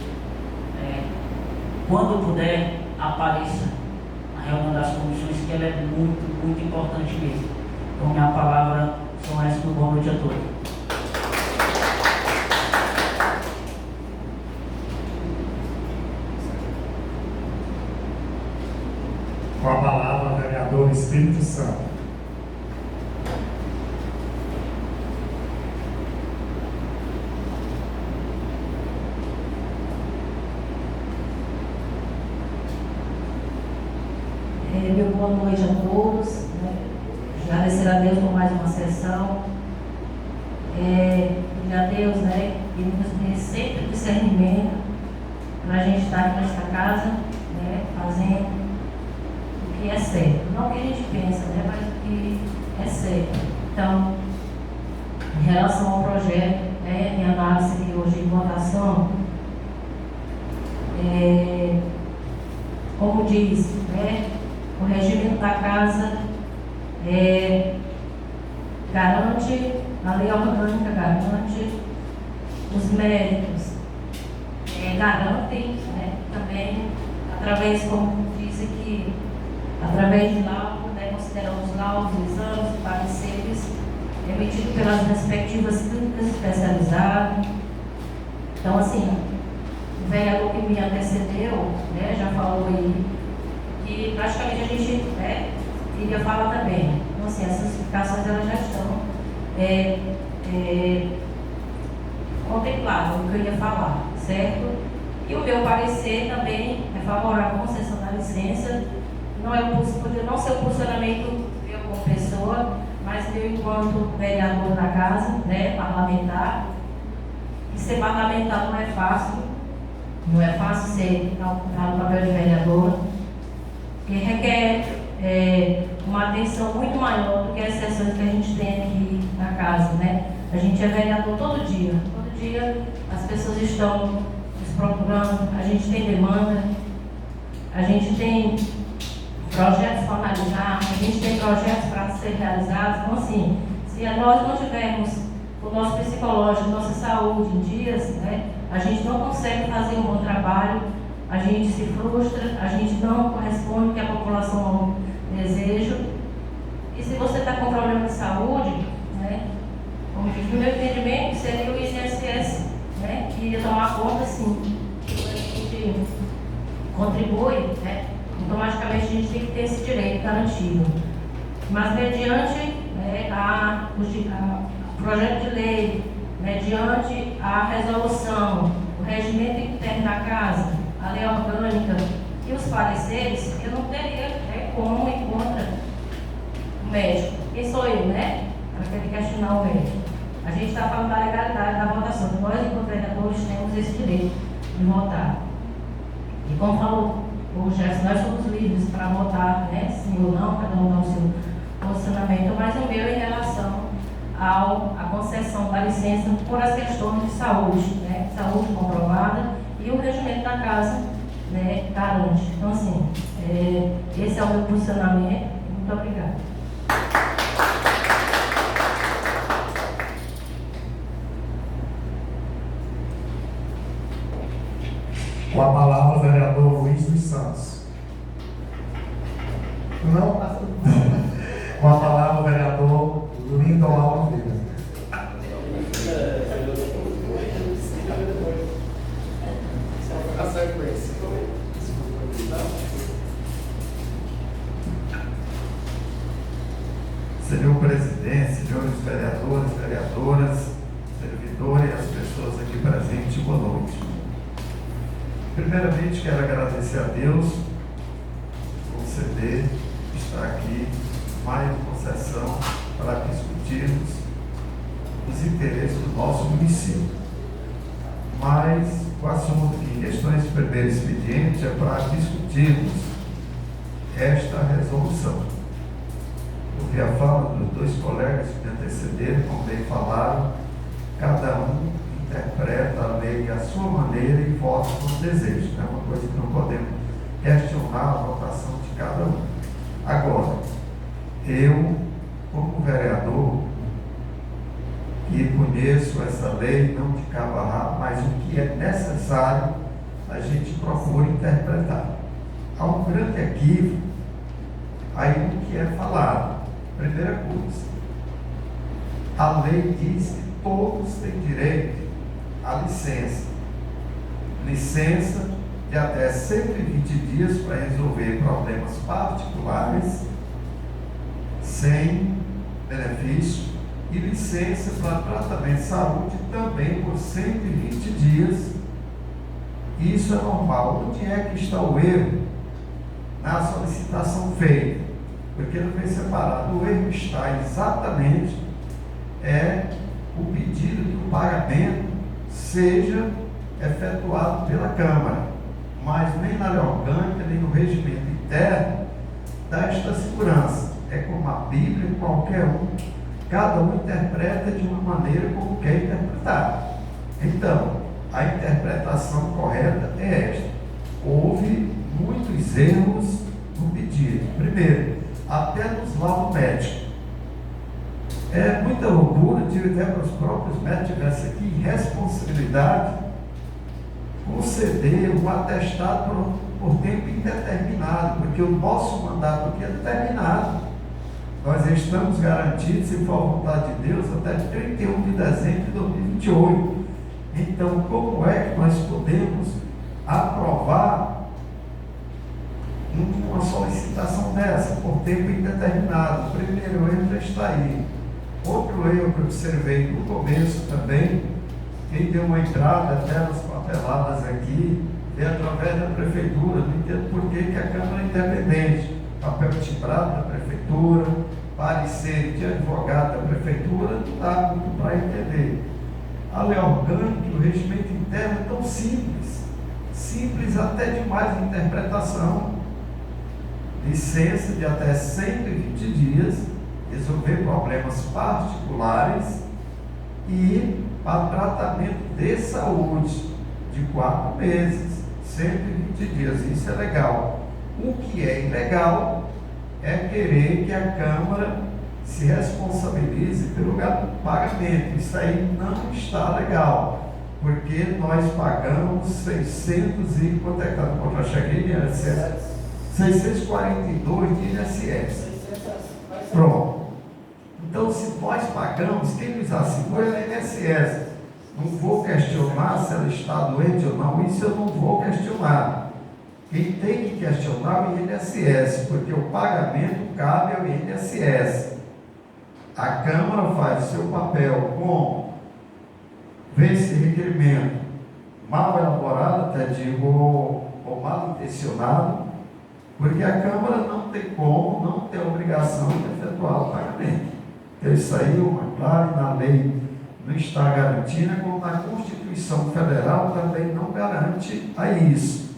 quando puder, apareça na reunião das comissões, que ela é muito, muito importante mesmo. Então, minha palavra são essas. Boa noite a todos.
Com a palavra, vereador Espírito Santo.
Meu boa noite a todos. Agradecer a Deus por mais uma sessão. Pedir a Deus, que nos dê sempre discernimento para a gente estar aqui nesta casa, fazendo o que é certo. Não o que a gente pensa, mas o que é certo. Então, em relação ao projeto, minha análise aqui hoje em votação, como diz, o regimento da casa garante, a lei orgânica garante, os méritos garantem, também, através, como diz aqui, através de laudo, considerando os laudos, exames e pareceres emitidos pelas respectivas clínicas especializadas. Então, assim, o vereador que me antecedeu, já falou aí, que praticamente a gente iria falar também. Então, assim, essas explicações elas já estão contempladas no que eu ia falar, certo? E o meu parecer também é favorável à concessão da licença. Podia não ser o posicionamento eu como pessoa, mas eu enquanto vereador da casa, parlamentar. E ser parlamentar não é fácil. Não é fácil ser no papel de vereador, que requer uma atenção muito maior do que as sessões que a gente tem aqui na casa, A gente é vereador todo dia as pessoas estão nos procurando, a gente tem demanda, a gente tem projetos para analisar, a gente tem projetos para ser realizados. Então, assim, se nós não tivermos o nosso psicológico, nossa saúde em dias, a gente não consegue fazer um bom trabalho, a gente se frustra, a gente não corresponde ao que a população deseja. E se você está com problema de saúde, como diz, no meu entendimento, seria o INSS, que iria tomar conta, sim, que a gente contribui, automaticamente a gente tem que ter esse direito garantido. Mas mediante o projeto de lei mediante a resolução, o regimento interno da casa, a lei orgânica e os pareceres, eu não teria como ir contra o médico. Quem sou eu, né? Para querer questionar o médico. A gente está falando da legalidade da votação. Nós, enquanto vereadores, temos esse direito de votar. E como falou o Gerson, nós somos livres para votar, né? Sim ou não, cada um dá o seu posicionamento, mas o meu em relação à concessão da licença por as questões de saúde, né? Saúde comprovada e o regimento da casa, né, garante. Então, assim, esse é o meu posicionamento. Muito obrigada.
Com a palavra, o vereador Luiz dos Santos. Não? Com a palavra, o vereador Lindon Alves.
Senhor presidente, senhores vereadores, vereadoras, servidores e as pessoas aqui presentes, boa noite. Primeiramente, quero agradecer a Deus por conceder estar aqui mais uma sessão para discutirmos os interesses do nosso município. Mas o assunto que em questões de primeiro expediente é para discutirmos esta resolução. Ouvi a fala dos dois colegas que me antecederam, como bem falaram, cada um interpreta a lei à sua maneira e vota como deseja. É uma coisa que não podemos questionar a votação de cada um. Agora, eu, como vereador, que conheço essa lei, não de cabo a rabo, mas o que é necessário, a gente procura interpretar. Há um grande equívoco aí no que é falado. Primeira coisa, a lei diz que todos têm direito à licença. Licença de até 120 dias para resolver problemas particulares, sem benefício, e licença para tratamento de saúde também por 120 dias. Isso é normal. Onde é que está o erro? Na solicitação feita. Porque não vem separado. O erro está exatamente o pedido que o pagamento seja efetuado pela Câmara, mas nem na lei orgânica, nem no regimento interno dá esta segurança. É como a Bíblia, qualquer um, cada um interpreta de uma maneira como quer interpretar. Então, a interpretação correta é esta. Houve muitos erros no pedido. Primeiro, até nos laudos médicos. É muita loucura de até para os próprios médicos tivesse aqui responsabilidade conceder um atestado por tempo indeterminado, porque o nosso mandato aqui é determinado. Nós estamos garantidos, se for a vontade de Deus, até 31 de dezembro de 2028. Então, como é que nós podemos aprovar uma solicitação dessa por tempo indeterminado? Primeiro erro já está aí. Outro erro que eu observei no começo também, quem deu uma entrada até nas papeladas aqui, é através da prefeitura. Não entendo por que a Câmara é independente. Papel timbrado da prefeitura, parecer de advogado da prefeitura, não dá muito para entender. A lei orgânica e o regimento interno é tão simples, simples até demais de interpretação. Licença de até 120 dias, resolver problemas particulares e para tratamento de saúde de 4 meses, 120 dias. Isso é legal. O que é ilegal é querer que a Câmara se responsabilize pelo pagamento. Isso aí não está legal, porque nós pagamos 600 e quanto é que está? Eu já cheguei de INSS? 642 de INSS. Pronto. Então, se nós pagamos, quem nos assegura é a INSS. Não vou questionar se ela está doente ou não, isso eu não vou questionar. Quem tem que questionar é o INSS, porque o pagamento cabe ao INSS. A Câmara faz o seu papel com vê esse requerimento mal elaborado, até digo, ou mal intencionado, porque a Câmara não tem como, não tem obrigação de efetuar o pagamento. Então, isso aí, uma clara, na lei não está garantindo, como na Constituição Federal também não garante a isso.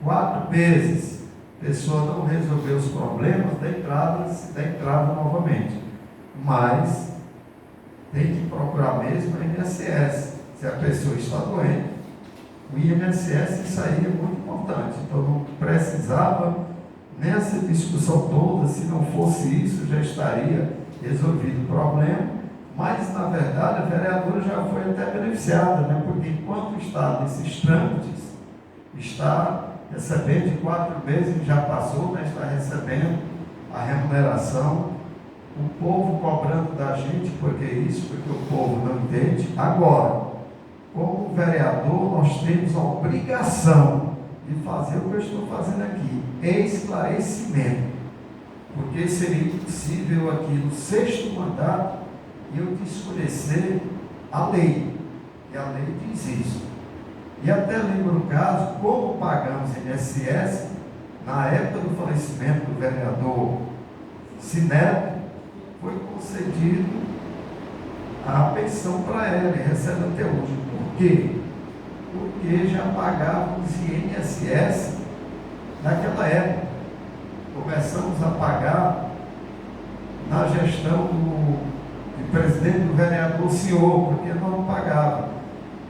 4 vezes, a pessoa não resolveu os problemas da entrada novamente. Mas tem que procurar mesmo o INSS. Se a pessoa está doente, o INSS, isso aí é muito importante. Então não precisava nessa discussão toda, se não fosse isso, já estaria resolvido o problema. Mas, na verdade, a vereadora já foi até beneficiada, né? Porque enquanto está nesses trâmites, está recebendo de 4 meses, já passou, né? Está recebendo a remuneração, o povo cobrando da gente, porque o povo não entende. Agora, como vereador, nós temos a obrigação de fazer o que eu estou fazendo aqui, esclarecimento, porque seria impossível aqui no 6º mandato eu desconhecer a lei, e a lei diz isso. E até lembro o caso, como pagamos INSS, na época do falecimento do vereador Sineto, foi concedido a pensão para ela, e recebe até hoje. Por quê? Porque já pagávamos INSS naquela época. Começamos a pagar na gestão do presidente, do vereador senhor, porque não pagava.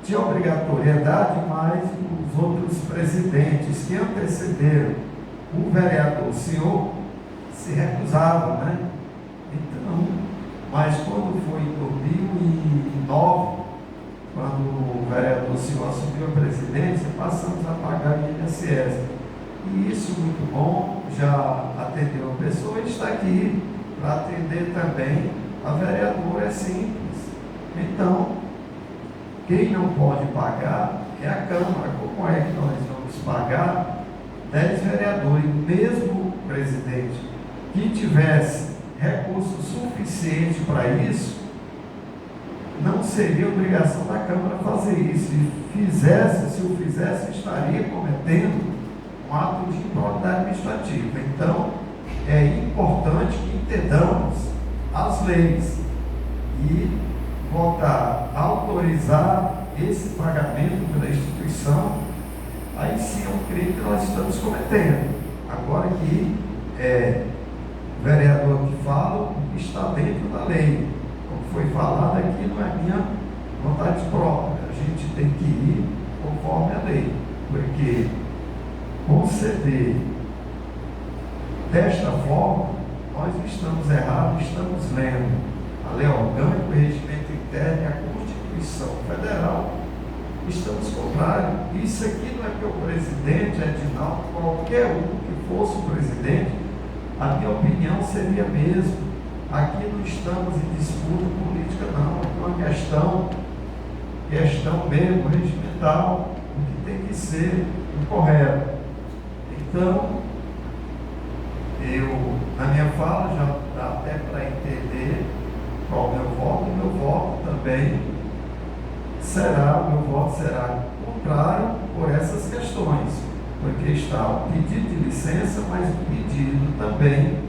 Tinha obrigatoriedade, mas os outros presidentes que antecederam o vereador senhor se recusavam, né? Então, mas quando foi em 2009, quando o vereador senhor assumiu a presidência, passamos a pagar o INSS. E isso muito bom, já atendeu a pessoa e está aqui para atender também a vereadora, é simples. Então, quem não pode pagar é a Câmara. Como é que nós vamos pagar 10 vereadores? Mesmo o presidente que tivesse recurso suficiente para isso, não seria obrigação da Câmara fazer isso. Se o fizesse, estaria cometendo um ato de improbidade administrativa. Então, é importante que entendamos as leis e votar, autorizar esse pagamento pela instituição. Aí sim é um crime que nós estamos cometendo. Agora que o vereador que fala o que está dentro da lei, como foi falado aqui, não é minha vontade própria. A gente tem que ir conforme a lei, porque conceder desta forma, nós estamos errados, estamos lendo a lei orgânica, o regimento interno e a Constituição Federal, estamos contrários. Isso aqui não é que o presidente, Edinaldo, qualquer um que fosse o presidente, a minha opinião seria mesmo. Aqui não estamos em disputa política, não. Aqui é uma questão mesmo regimental, o que tem que ser o correto. Então, eu, na minha fala, já dá até para entender qual é o meu voto também será, o meu voto será contrário por essas questões, porque está o pedido de licença, mas o pedido também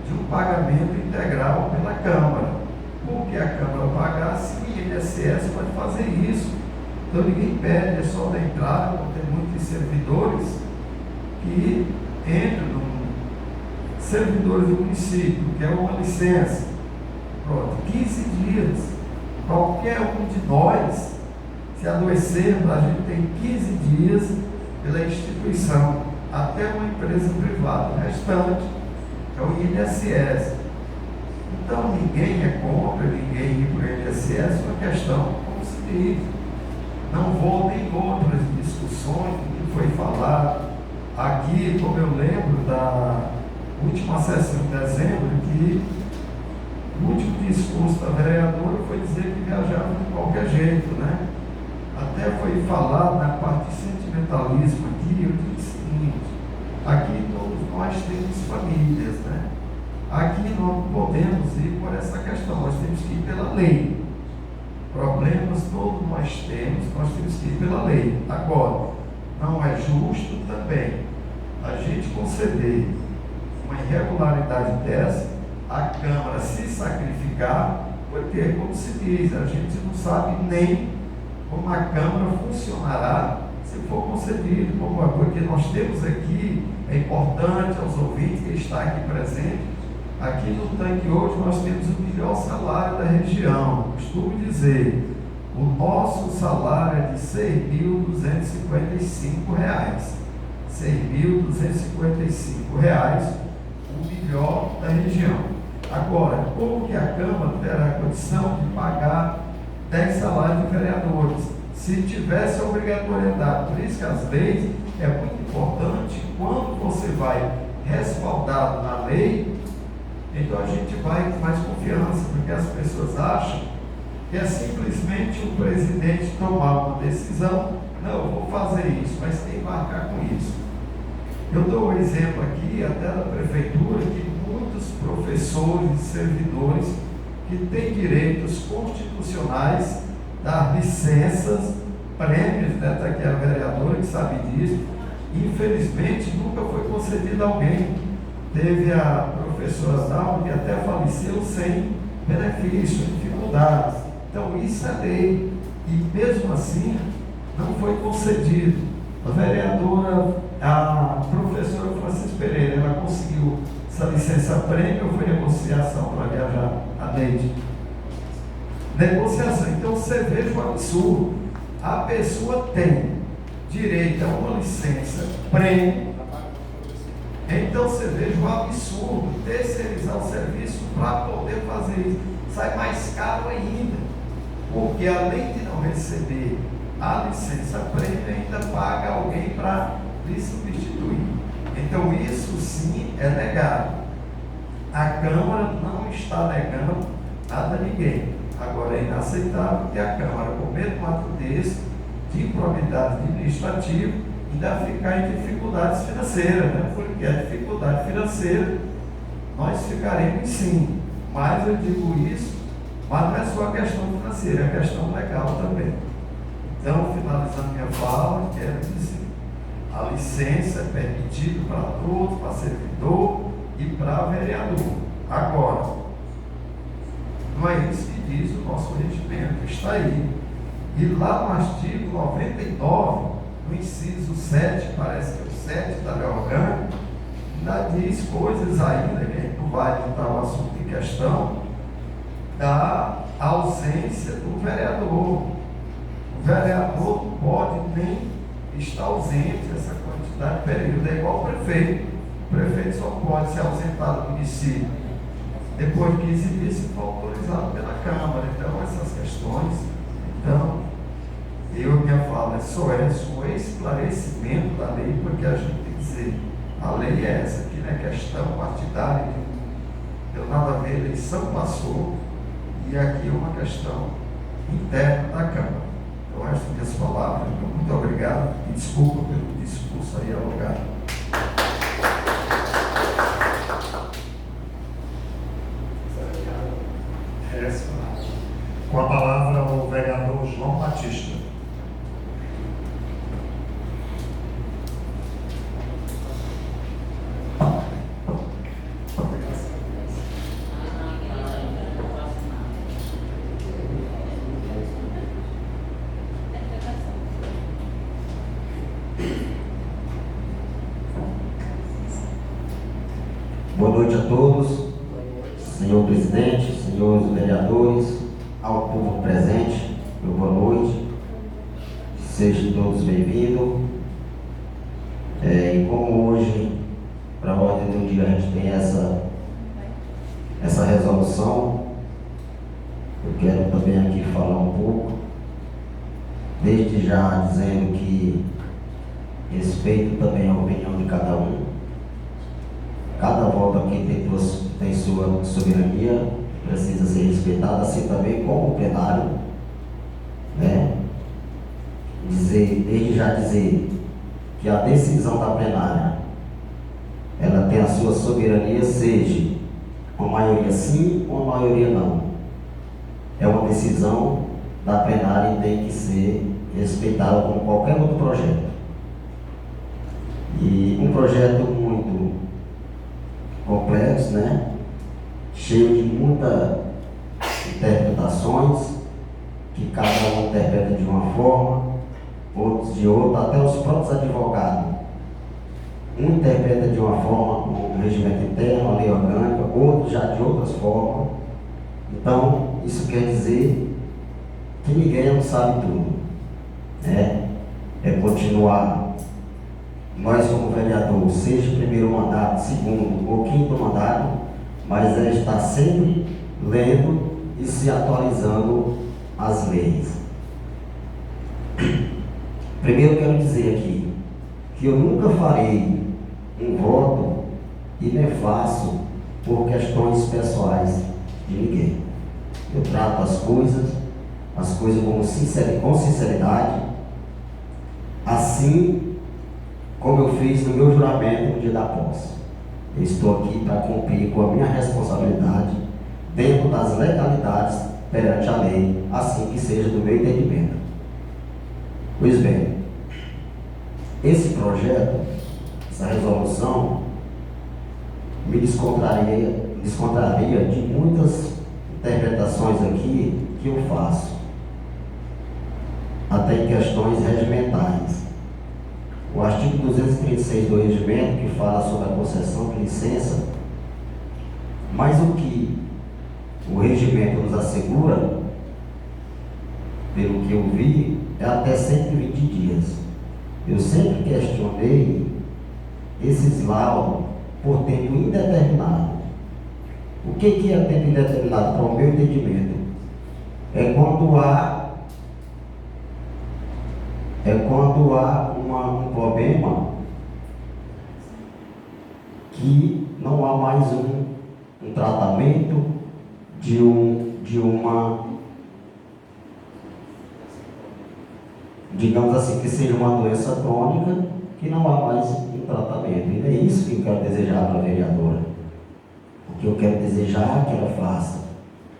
de um pagamento integral pela Câmara, porque a Câmara pagasse, o INSS pode fazer isso. Então ninguém pede, é só da entrada, porque tem muitos servidores que entram no servidores do município, que é uma licença, pronto, 15 dias. Qualquer um de nós, se adoecermos, a gente tem 15 dias pela instituição, até uma empresa privada. O restante é o INSS. Então ninguém é contra, ninguém ir para o INSS, é uma questão, como se diz. Não vou nem outras discussões que foi falado aqui, como eu lembro da última sessão de dezembro, que o último discurso da vereadora foi dizer que viajava de qualquer jeito, né? Até foi falado na parte de sentimentalismo aqui, eu disse o seguinte: aqui todos nós temos famílias, né? Aqui nós não podemos ir por essa questão, nós temos que ir pela lei. Problemas todos nós temos que ir pela lei. Agora, não é justo também a gente conceder uma irregularidade dessa, a Câmara se sacrificar, porque, como se diz, a gente não sabe nem como a Câmara funcionará se for concedido, porque nós temos aqui, é importante aos ouvintes que estão aqui presentes, aqui no tanque hoje nós temos o melhor salário da região. Costumo dizer, o nosso salário é de R$ 6.255. R$ 6.255, o melhor da região. Agora, como que a Câmara terá a condição de pagar 10 salários de vereadores, se tivesse a obrigatoriedade? Por isso que as leis é muito importante, quando você vai respaldado na lei, então a gente vai com mais confiança, porque as pessoas acham que é simplesmente o presidente tomar uma decisão, não, eu vou fazer isso, mas tem que marcar com isso. Eu dou um exemplo aqui, até da prefeitura, que muitos professores e servidores que têm direitos constitucionais, dar licenças, prêmios, né? Está aqui a vereadora que sabe disso, infelizmente nunca foi concedido a alguém. Teve a professora Dalma que até faleceu sem benefício, dificuldades. Então isso é lei, e mesmo assim não foi concedido. A vereadora, a professora Francisca Pereira, ela conseguiu essa licença prêmio ou foi negociação para viajar a Neide? Negociação. Então você veja o absurdo. A pessoa tem direito a uma licença prêmio. Então você veja o absurdo, terceirizar o serviço para poder fazer isso. Sai mais caro ainda, porque além de não receber a licença prêmio, ainda paga alguém para lhe substituir. Então isso sim é negado. A Câmara não está negando nada a ninguém. Agora é inaceitável que a Câmara, cometa um ato desse de improbidade administrativa, ainda ficar em dificuldades financeiras, né? Porque a dificuldade financeira nós ficaremos sim, mas eu digo isso, mas não é só a questão financeira, é a questão legal também. Então, finalizando minha fala, quero dizer, a licença é permitida para todos, para servidor e para vereador. Agora, não é isso que diz o nosso regimento, está aí. E lá no artigo 99, no inciso 7, parece que é o 7 da lei orgânica, ainda diz coisas ainda, que a gente não vai entrar no assunto em questão, da ausência do vereador. O vereador não pode nem estar ausente essa quantidade de período, é igual ao prefeito. O prefeito só pode se ausentar do município depois de 15 dias, se for autorizado pela Câmara. Então, essas questões, minha fala só é o esclarecimento da lei, porque a gente tem que dizer, a lei é essa, que não é questão partidária, não tem nada a ver, a eleição passou, e aqui é uma questão interna da Câmara. Então, estas minhas palavras, muito obrigado, e desculpa pelo discurso aí alongado.
Com a palavra o vereador João Batista.
Boa noite a todos, senhor presidente, senhores vereadores, ao povo presente, meu boa noite, sejam todos bem-vindos. E como hoje, para a ordem do dia, a gente tem essa resolução, eu quero também aqui falar um pouco, desde já dizendo que respeito também a opinião de cada um. Cada voto aqui tem sua soberania, precisa ser respeitada, assim também como o plenário, né? Desde já dizer que a decisão da plenária, ela tem a sua soberania, seja uma maioria sim ou uma maioria não. É uma decisão da plenária e tem que ser respeitado como qualquer outro projeto. E um projeto muito complexo, né? Cheio de muitas interpretações, que cada um interpreta de uma forma, outros de outra, até os próprios advogados. Um interpreta de uma forma, o regimento interno, a lei orgânica, outro já de outras formas. Então, isso quer dizer que ninguém não sabe tudo, né? É continuar, nós como vereador, seja primeiro mandato, segundo ou quinto mandato, mas é estar sempre lendo e se atualizando as leis. Primeiro quero dizer aqui que eu nunca farei um voto e nem faço por questões pessoais de ninguém. Eu trato as coisas com sinceridade, assim como eu fiz no meu juramento no dia da posse. Eu estou aqui para cumprir com a minha responsabilidade dentro das legalidades perante a lei, assim que seja do meu entendimento. Pois bem, esse projeto, essa resolução, me descontraria de muitas interpretações aqui que eu faço, até em questões regimentais. O artigo 236 do regimento, que fala sobre a concessão de licença, mas o que o regimento nos assegura, pelo que eu vi, é até 120 dias. Eu sempre questionei esses laudos por tempo indeterminado. O que é tempo indeterminado, para o meu entendimento? É quando há um problema que não há mais um tratamento digamos assim, que seja uma doença crônica, que não há mais um tratamento. E é isso que eu quero desejar para a vereadora. O que eu quero desejar é que ela faça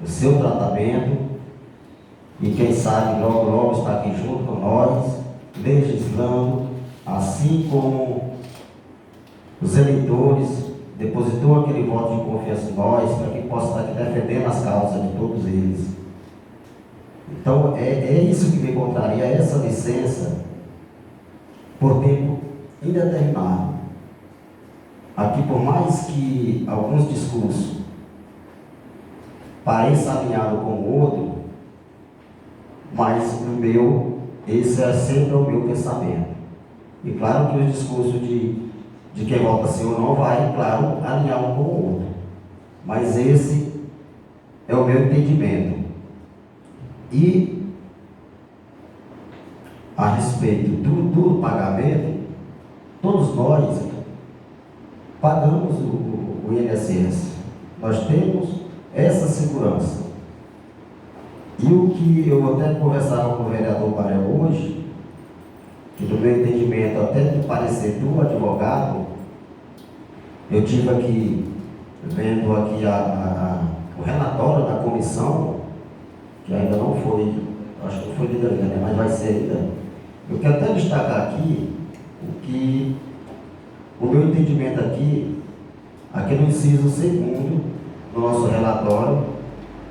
o seu tratamento e quem sabe logo logo está aqui junto com nós, legislando, assim como os eleitores depositou aquele voto de confiança em nós, para que possa estar aqui defendendo as causas de todos eles. Então, é isso que me contraria, essa licença por tempo indeterminado. Aqui, por mais que alguns discursos pareçam alinhados com o outro, mas esse é sempre o meu pensamento. E claro que os discursos de quem vota sim ou não vai, claro, alinhar um com o outro. Mas esse é o meu entendimento. E a respeito do pagamento, todos nós pagamos o INSS. Nós temos essa segurança. E o que eu até conversava com o vereador Baré hoje, que do meu entendimento, até do parecer do advogado, eu tive aqui, vendo aqui o relatório da comissão, que ainda não foi, acho que não foi lido ainda, mas vai ser ainda. Eu quero até destacar aqui o meu entendimento aqui no inciso 2º do nosso relatório,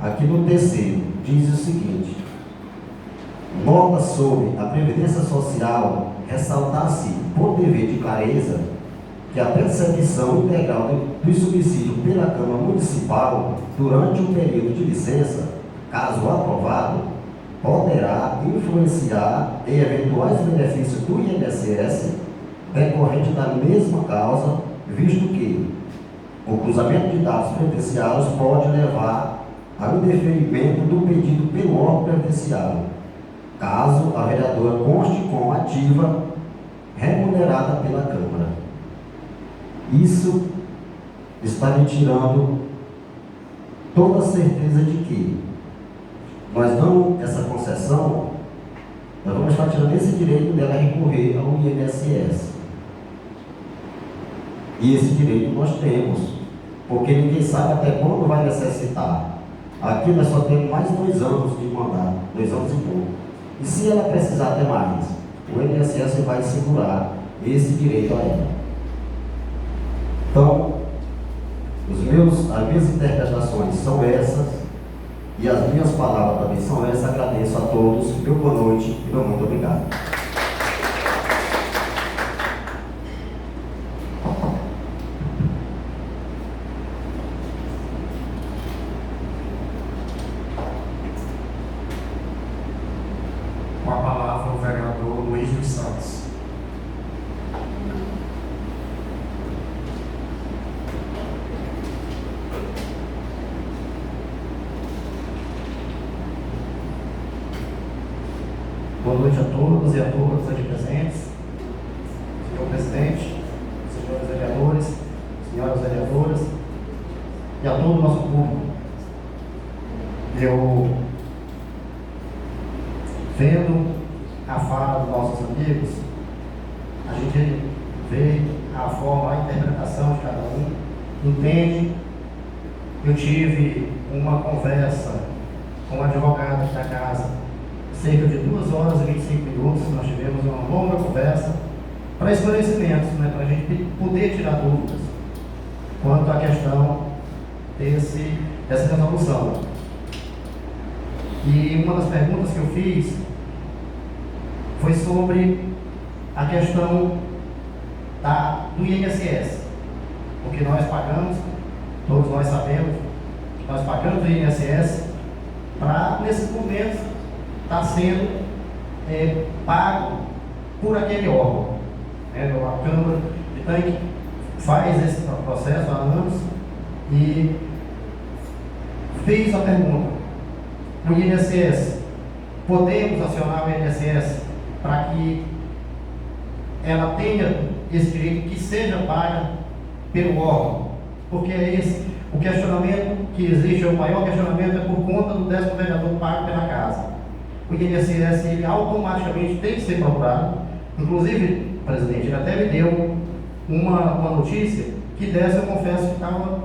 aqui no 3º, diz o seguinte: nota sobre a Previdência Social ressaltar-se por dever de clareza que a percepção integral do subsídio pela Câmara Municipal durante o período de licença, caso aprovado, poderá influenciar em eventuais benefícios do INSS decorrente da mesma causa, visto que o cruzamento de dados previdenciários pode levar ao indeferimento do pedido pelo órgão previdenciário, caso a vereadora conste como ativa remunerada pela Câmara. Isso está me tirando toda a certeza de que nós damos essa concessão, nós vamos estar tirando esse direito dela a recorrer ao INSS. E esse direito nós temos, porque ninguém sabe até quando vai necessitar. Aqui nós só temos mais 2 anos de mandato, 2 anos e pouco. E se ela precisar ter mais, o INSS vai segurar esse direito a ela. Então, as minhas interpretações são essas, e as minhas palavras também são essas. Agradeço a todos, meu boa noite e meu muito obrigado.
Com a palavra o vereador Luiz dos Santos.
Boa noite a todos e a todas aqui presentes, senhor presidente, senhores vereadores, senhoras vereadoras e a todo o nosso público. Eu, vendo a fala dos nossos amigos, a gente vê a forma, a interpretação de cada um, entende. Eu tive uma conversa com um advogado aqui da casa, cerca de 2 horas e 25 minutos, nós tivemos uma longa conversa para esclarecimentos, né, para a gente poder tirar dúvidas quanto à questão dessa resolução. E uma das perguntas que eu fiz foi sobre a questão do INSS, porque nós pagamos, todos nós sabemos, que nós pagamos o INSS para, nesses momentos, está sendo pago por aquele órgão. A Câmara de Tanque faz esse processo há anos e fez a pergunta: o INSS, podemos acionar o INSS para que ela tenha esse direito que seja paga pelo órgão? Porque é esse o questionamento que existe, o maior questionamento é por conta do 10º vereador pago pela casa. O INSS, ele automaticamente tem que ser procurado. Inclusive, presidente, ele até me deu uma notícia que dessa eu confesso que estava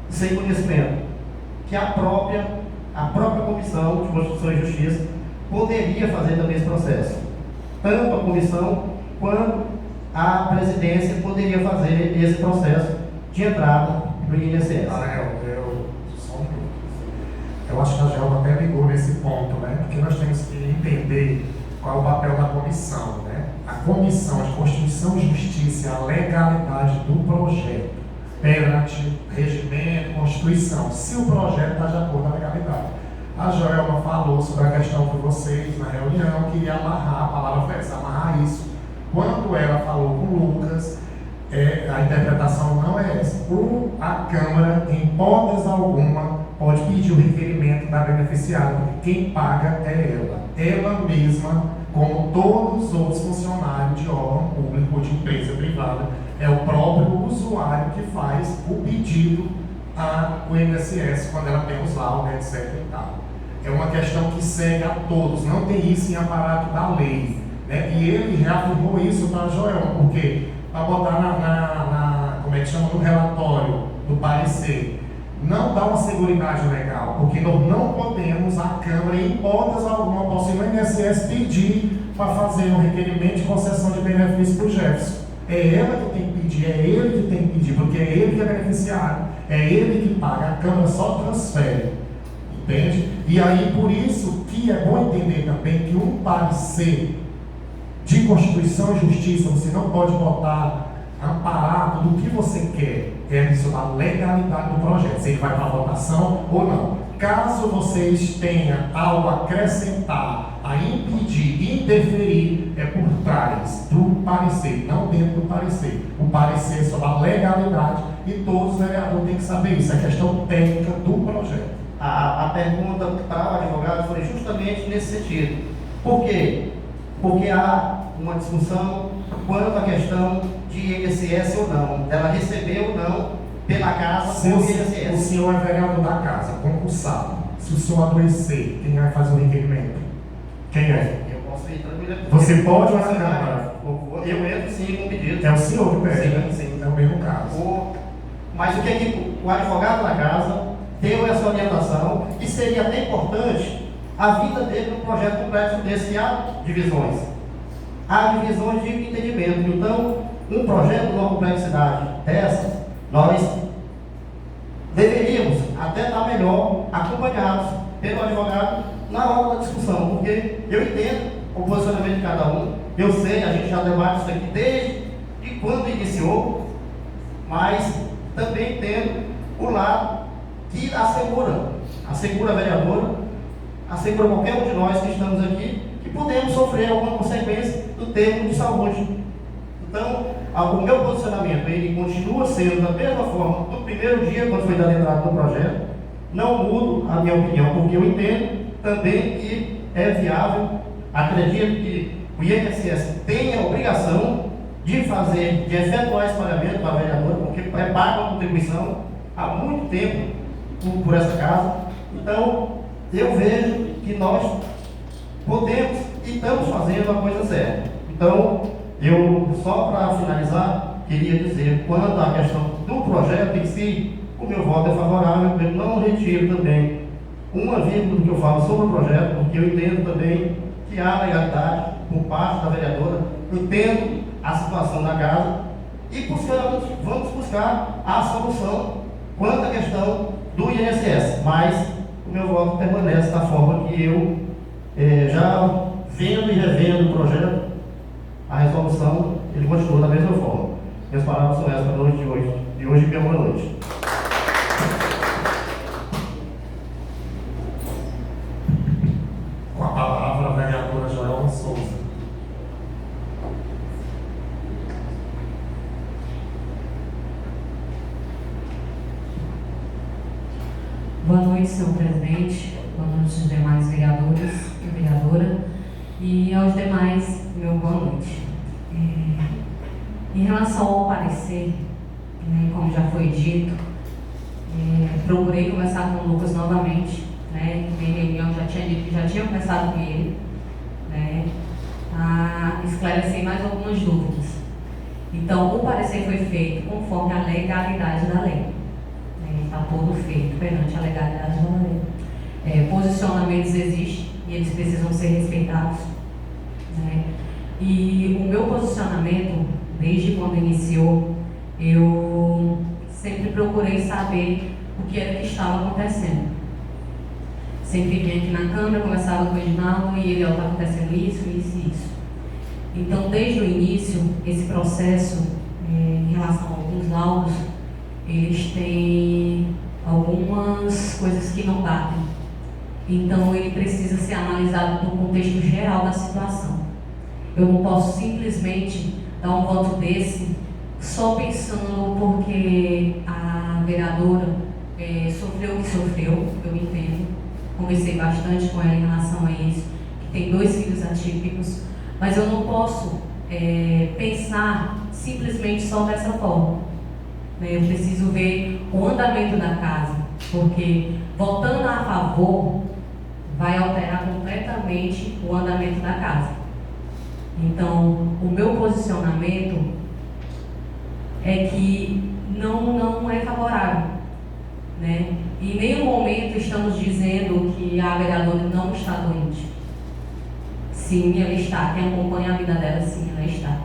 sem conhecimento, que a própria Comissão de Constituição e Justiça poderia fazer também esse processo. Tanto a comissão quanto a presidência poderia fazer esse processo de entrada do INSS.
Eu acho que a Gelma até ligou nesse ponto, né? Porque nós temos que entender qual é o papel da comissão, né? A comissão de Constituição e Justiça é a legalidade do projeto perante regimento, Constituição, se o projeto está de acordo com a legalidade. A Joelma falou sobre a questão que vocês, na reunião, queria amarrar, a palavra foi essa, amarrar isso. Quando ela falou com o Lucas, a interpretação não é essa. A Câmara, em hipótese alguma, pode pedir o requerimento da beneficiária, porque quem paga é ela. Ela mesma, como todos os outros funcionários de órgão público ou de empresa privada, é o próprio usuário que faz o pedido ao INSS quando ela tem os laudos, etc. e tal. É uma questão que segue a todos, não tem isso em aparato da lei. Né? E ele reafirmou isso para a Joelma, porque para botar como é que chama, no relatório do parecer, não dá uma seguridade legal, porque nós não podemos, a Câmara, em hipótese alguma, posso ir no INSS pedir para fazer um requerimento de concessão de benefício para o Jefferson. É ela que tem que pedir, é ele que tem que pedir, porque é ele que é beneficiário, é ele que paga, a Câmara só transfere, entende? E aí, por isso que é bom entender também que um parecer de Constituição e Justiça, você não pode botar amparado do que você quer, é isso da legalidade do projeto, se ele vai para a votação ou não. Caso vocês tenham algo a acrescentar, a impedir, interferir, é por trás do parecer, não dentro do parecer. O parecer é sobre a legalidade e todos os vereadores têm que saber isso, é questão técnica do projeto.
A pergunta para o advogado foi justamente nesse sentido. Por quê? Porque há uma discussão quanto à questão de INSS ou não, dela receber ou não pela casa o INSS.
O senhor é vereador da casa, concursado. Se o senhor adoecer, quem vai fazer o requerimento? Quem é?
Eu posso ir tranquilamente.
Você pode ou na Câmara?
Eu entro sim com pedido.
É o senhor que pede,
sim,
né?
sim.
É o mesmo caso.
Mas o que é que o advogado da casa deu essa orientação e seria até importante a vida dele num projeto complexo desse, que há divisões. Há divisões de entendimento. Então, um projeto de uma complexidade dessa, nós deveríamos até estar melhor acompanhados pelo advogado na hora da discussão, porque eu entendo o posicionamento de cada um, eu sei, a gente já debate isso aqui desde quando iniciou, mas também entendo o lado que assegura a vereadora, assegura qualquer um de nós que estamos aqui, que podemos sofrer alguma consequência do termo de saúde. Então, o meu posicionamento, ele continua sendo da mesma forma do primeiro dia, quando foi dado entrada no projeto. Não mudo a minha opinião, porque eu entendo também que é viável. Acredito que o INSS tem a obrigação de efetuar esse pagamento para a vereadora, porque paga uma contribuição há muito tempo por essa casa. Então, eu vejo que nós podemos e estamos fazendo a coisa certa. Então, eu, só para finalizar, queria dizer, quanto à questão do projeto em si, o meu voto é favorável, eu não retiro também uma vírgula do que eu falo sobre o projeto, porque eu entendo também que há legalidade por parte da vereadora, entendo a situação da casa e vamos buscar a solução quanto à questão do INSS, mas o meu voto permanece da forma que eu já vendo e revendo o projeto, a resolução, ele continua da mesma forma. Minhas palavras são essas para a noite de hoje. E hoje, minha boa noite.
Com a palavra, a vereadora Joelma Souza.
Boa noite, senhor presidente. Boa noite aos demais vereadores e vereadora. E aos demais, meu boa noite. Em relação ao parecer, né, como já foi dito, procurei conversar com o Lucas novamente, né, em reunião já tinha conversado com ele, né, a esclarecer mais algumas dúvidas. Então, o parecer foi feito conforme a legalidade da lei. Está todo feito perante a legalidade da lei. Posicionamentos existem e eles precisam ser respeitados, né? E o meu posicionamento, desde quando iniciou, eu sempre procurei saber o que era que estava acontecendo. Sempre vinha aqui na Câmara, conversava com o Edinaldo e ele, está acontecendo isso. Então, desde o início, esse processo, em relação a alguns laudos, eles têm algumas coisas que não batem. Então, ele precisa ser analisado no contexto geral da situação. Eu não posso simplesmente dar um voto desse só pensando porque a vereadora sofreu o que sofreu, eu entendo. Conversei bastante com ela em relação a isso, que tem 2 filhos atípicos, mas eu não posso pensar simplesmente só dessa forma. Eu preciso ver o andamento da casa, porque votando a favor vai alterar completamente o andamento da casa. Então, o meu posicionamento é que não é favorável, né? Em nenhum momento estamos dizendo que a vereadora não está doente. Sim, ela está. Quem acompanha a vida dela, sim, ela está.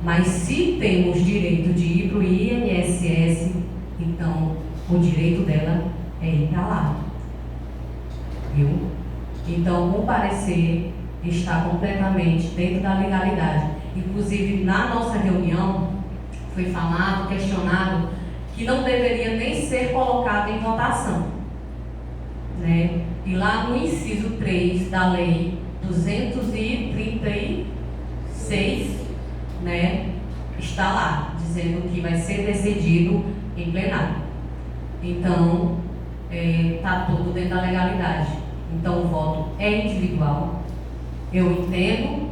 Mas se temos direito de ir para o INSS, então o direito dela é ir para lá. Viu? Então, o parecer está completamente dentro da legalidade. Inclusive, na nossa reunião, foi falado, questionado, que não deveria nem ser colocado em votação, né? E lá no inciso 3 da lei 236, né, está lá, dizendo que vai ser decidido em plenário. Então, está tudo dentro da legalidade. Então, o voto é individual. Eu entendo,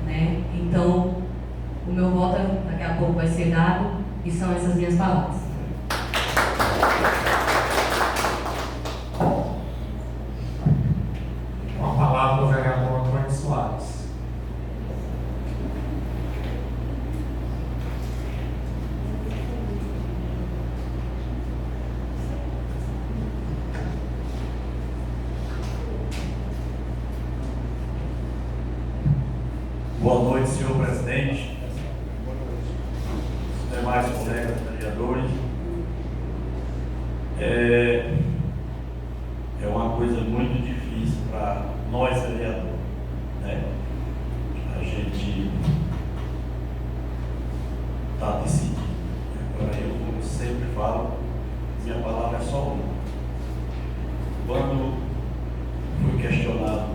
né? Então, o meu voto daqui a pouco vai ser dado e são essas minhas palavras.
Com a palavra, o vereador Antônio Soares.
noite, senhor presidente, os demais colegas vereadores. É uma coisa muito difícil para nós vereadores, né? A gente está decidindo. Agora eu, como sempre falo, minha palavra é só uma. Quando fui questionado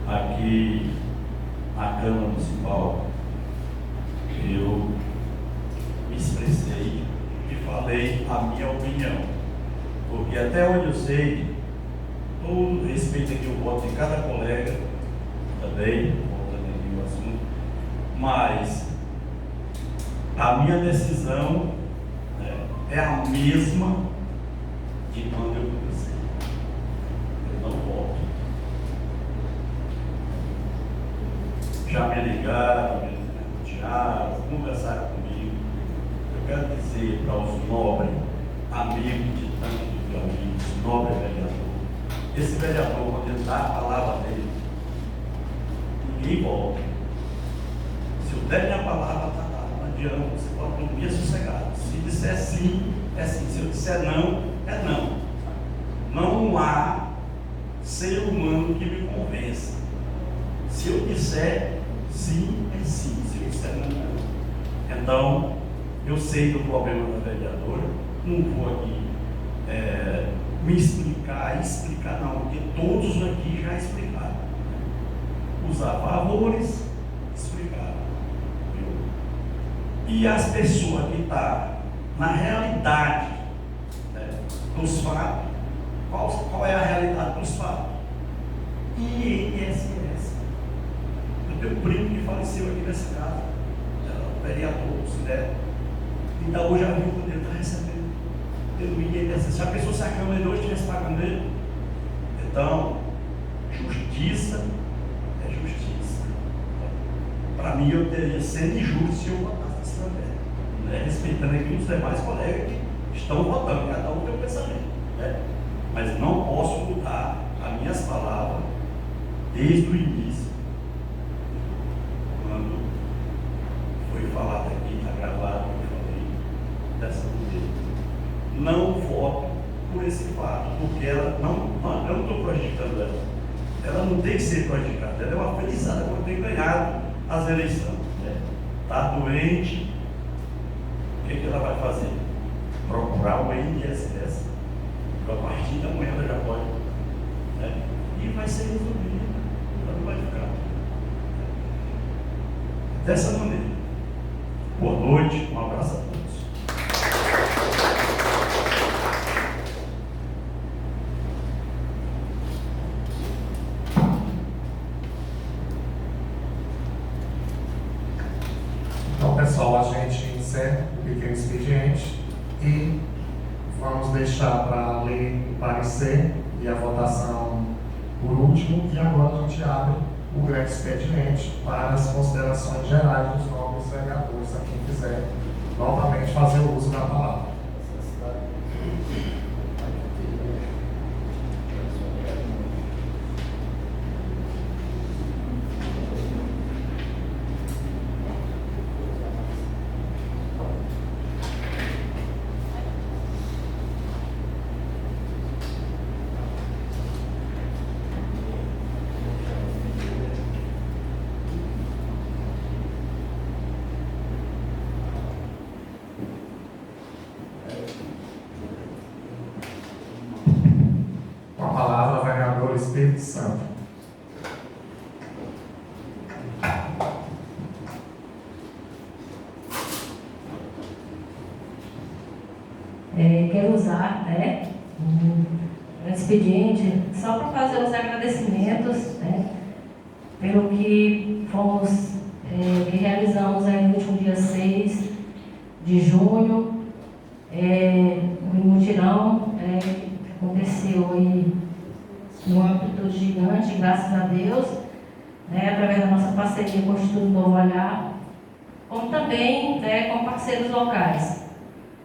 aqui na Câmara Municipal, eu me expressei e falei a minha opinião, porque até onde eu sei, todo respeito aqui o voto de cada colega, também, voltando aqui o assunto, mas a minha decisão, né, é a mesma de quando eu comecei. Eu não voto. Já me ligaram, me perguntaram, conversaram comigo. Eu quero dizer para os nobres amigos de tantos amigos, nobre vereador, esse vereador, quando ele dá a palavra dele, ninguém volta. Se eu der minha palavra, está lá, não adianta, você pode dormir sossegado. Se disser sim, é sim. Se eu disser não, é não. Não há ser humano que me convença. Se eu disser sim, é sim. Se eu disser não, é não. Então, eu sei do problema da vereadora, não vou aqui me explicar não, porque todos aqui já explicaram. Os favores explicaram. E as pessoas que estão na realidade, né, dos fatos, qual é a realidade dos fatos? INSS. Eu tenho um primo que faleceu aqui nessa casa, vereador, se der. Então hoje a viu quando ele está recebendo pelo INSS. Se a pessoa se a Câmara hoje estivesse pagando ele, então, justiça é justiça. Para mim, eu teria sido injusto se eu votasse dessa maneira, né? Respeitando aqui os demais colegas que estão votando, cada um tem um pensamento, né? Mas não posso mudar as minhas palavras desde o início, quando foi falado aqui, está gravado, eu falei dessa maneira. Não voto por esse fato, porque ela eu não estou prejudicando ela. Ela não tem que ser prejudicada, ela é uma felizada por ter ganhado as eleições. Está doente, o que ela vai fazer? Procurar o INSS, a partir da manhã ela já pode, né? E vai ser resolvido, ela não vai ficar dessa maneira. Boa noite, um abraço a todos.
Então, pessoal, a gente encerra o pequeno expediente e vamos deixar para ler o parecer e a votação por último. E agora a gente abre o grande expediente para as considerações gerais dos novos vereadores, a quem quiser novamente fazer o uso da palavra. Com a palavra, vereador Espírito Santo.
Quero usar, né, um expediente só para fazer os agradecimentos, né, pelo que que realizamos aí no último dia 6 de junho, no mutirão, que aconteceu aí num âmbito gigante, graças a Deus, né, através da nossa parceria com o Instituto Novo Olhar, como também, né, com parceiros locais.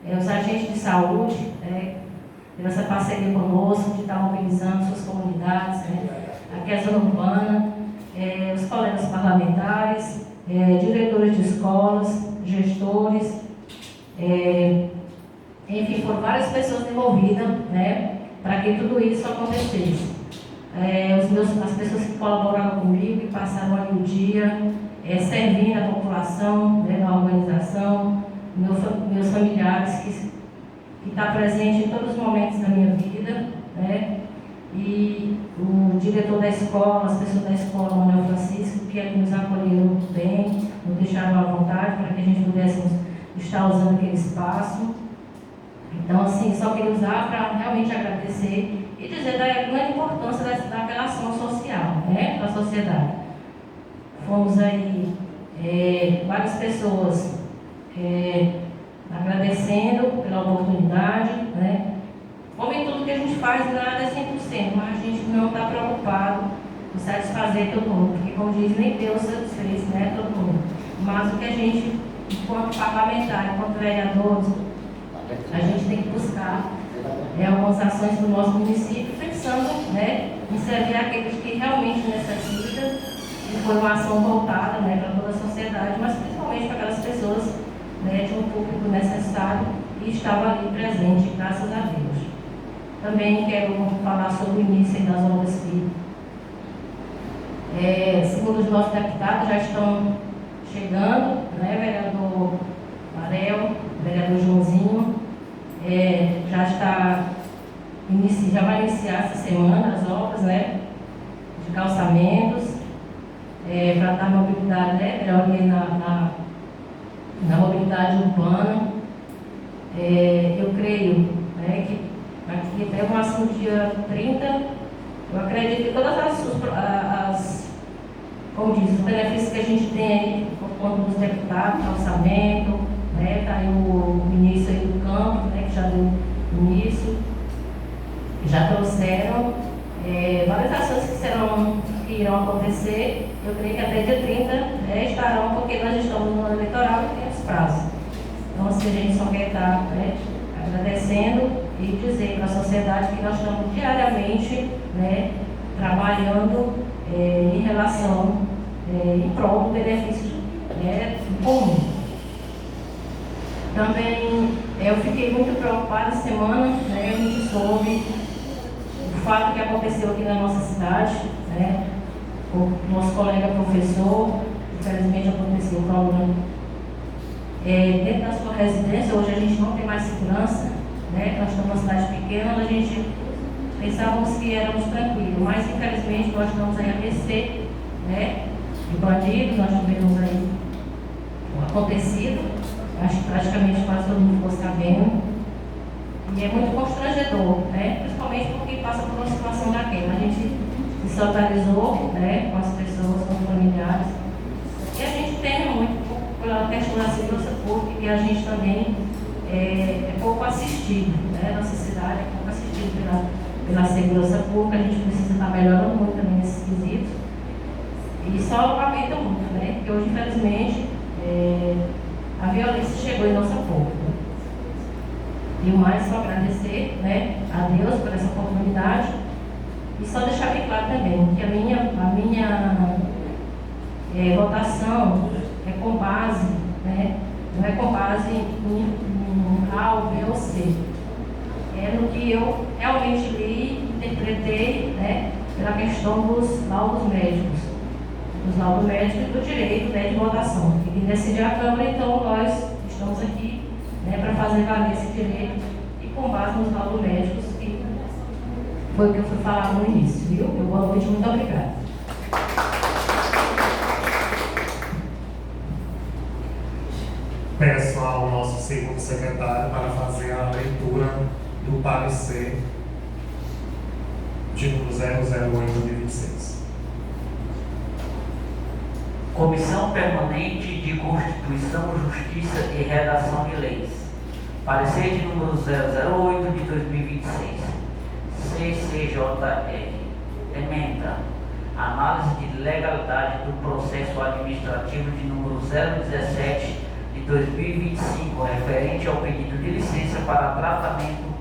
Os agentes de saúde, teve essa parceria conosco, de estar mobilizando suas comunidades, né, aqui a zona urbana, os colegas parlamentares, diretores de escolas, gestores, enfim, foram várias pessoas envolvidas, né, para que tudo isso acontecesse. As pessoas que colaboraram comigo e passaram ali o dia servindo a população, né, na organização, meus familiares que estão presentes em todos os momentos da minha vida, né, e o diretor da escola, as pessoas da escola, Manuel Francisco, que nos acolheram bem, nos deixaram à vontade para que a gente pudesse estar usando aquele espaço. Então, assim, só queria usar para realmente agradecer e dizer da grande importância daquela ação social, né, para a sociedade. Fomos aí várias pessoas agradecendo pela oportunidade, né. Como em tudo que a gente faz, nada é 100%, mas a gente não está preocupado em satisfazer todo mundo, porque, como diz, nem Deus satisfez, né, todo mundo. Mas o que a gente, enquanto parlamentar, enquanto vereadores, a gente tem que buscar algumas ações do nosso município, pensando, né, em servir aqueles que realmente necessitam, e foi uma ação voltada, né, para toda a sociedade, mas principalmente para aquelas pessoas, né, de um público necessário e estava ali presente, graças a Deus. Também quero falar sobre o início das obras que, segundo os nossos deputados, já estão chegando, né, vereador Marel, vereador Joãozinho, já vai iniciar essa semana as obras, né, de calçamentos, para dar mobilidade, né, melhor na mobilidade urbana. Eu creio, né, que aqui até o máximo dia 30, eu acredito que todas como diz, os benefícios que a gente tem aí, por conta dos deputados, calçamento, né, tá aí o início aí do campo, né, que já deu início, já trouxeram várias ações que irão acontecer. Eu creio que até dia 30 estarão, porque nós estamos no ano eleitoral e temos prazo. Então, assim, a gente só quer estar, né, agradecendo e dizer para a sociedade que nós estamos diariamente, né, trabalhando em relação, em prol do benefício, né, comum. Também eu fiquei muito preocupada essa semana, né, a gente soube o fato que aconteceu aqui na nossa cidade, né, o nosso colega professor, infelizmente aconteceu o problema dentro da sua residência. Hoje a gente não tem mais segurança, né, nós estamos numa cidade pequena, a gente pensávamos que éramos tranquilos, mas infelizmente nós estamos aí a mercê, né, de bandidos. Nós tivemos aí o acontecido, acho que praticamente quase todo mundo ficou sabendo, e é muito constrangedor, né, principalmente porque passa por uma situação daquela. A gente se solidarizou, né, com as pessoas, com os familiares, e a gente tem muito pela questão da segurança pública, que a gente também é pouco assistido, né, nossa cidade é pouco assistido pela segurança pública. A gente precisa estar melhorando muito também nesses quesitos, e só lamento muito, né, que hoje, infelizmente, a violência chegou em nossa porta. E o mais, só agradecer, né, a Deus por essa oportunidade, e só deixar bem claro também que a minha votação é com base, né, não é com base em A ou B ou C. É no que eu realmente li, interpretei, né, pela questão dos laudos médicos. Dos laudos médicos e do direito, né, de votação. E decidir a Câmara, então nós estamos aqui, né, para fazer valer esse direito e com base nos laudos médicos, que foi o que eu fui falar no início, viu? Boa noite, muito obrigada.
Peço ao nosso segundo secretário para fazer a leitura do parecer de número 008/2026.
Comissão Permanente de Constituição, Justiça e Redação de Leis. Parecer de número 008 de 2026. CCJR. Emenda. Análise de legalidade do processo administrativo de número 017 de 2025, referente ao pedido de licença para tratamento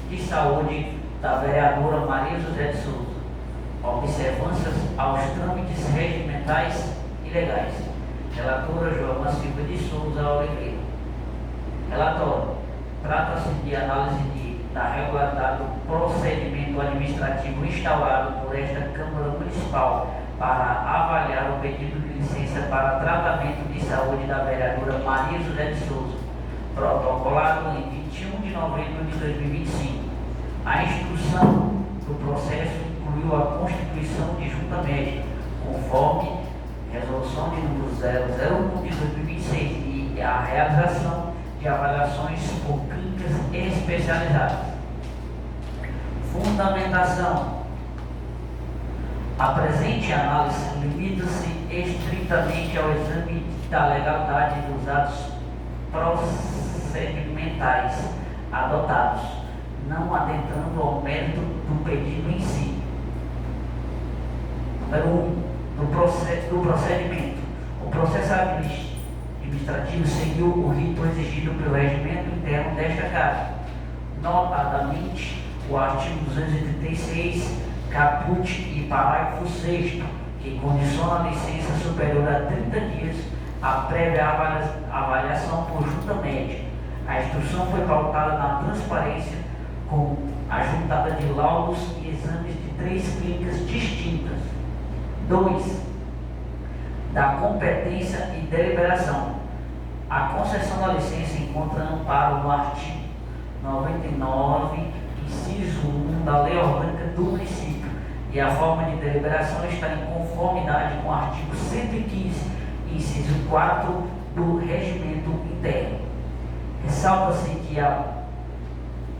de saúde da vereadora Maria José de Souza. observâncias aos trâmites regimentais e legais. Relatora Joelma Silva de Souza Oliveira. Relatório. Trata-se de análise da regularidade do procedimento administrativo instaurado por esta Câmara Municipal para avaliar o pedido de licença para tratamento de saúde da vereadora Maria José de Souza, protocolado em 21 de novembro de 2025. A instrução do processo incluiu a constituição de junta médica, conforme resolução de número 001 de 2026 e a realização de avaliações por clínicas especializadas. Fundamentação. A presente análise limita-se estritamente ao exame da legalidade dos atos procedimentais adotados, não adentrando ao mérito do pedido em si. Número 1. Do procedimento. O processo administrativo seguiu o rito exigido pelo regimento interno desta Casa, notadamente o artigo 236, caput e parágrafo 6º, que condiciona a licença superior a 30 dias à prévia avaliação por junta médica. A instrução foi pautada na transparência com a juntada de laudos e exames de 3 clínicas distintas. 2. Da competência e deliberação. A concessão da licença encontra amparo no artigo 99, inciso 1 da Lei Orgânica do Município, e a forma de deliberação está em conformidade com o artigo 115, inciso 4 do Regimento Interno. Ressalta-se que a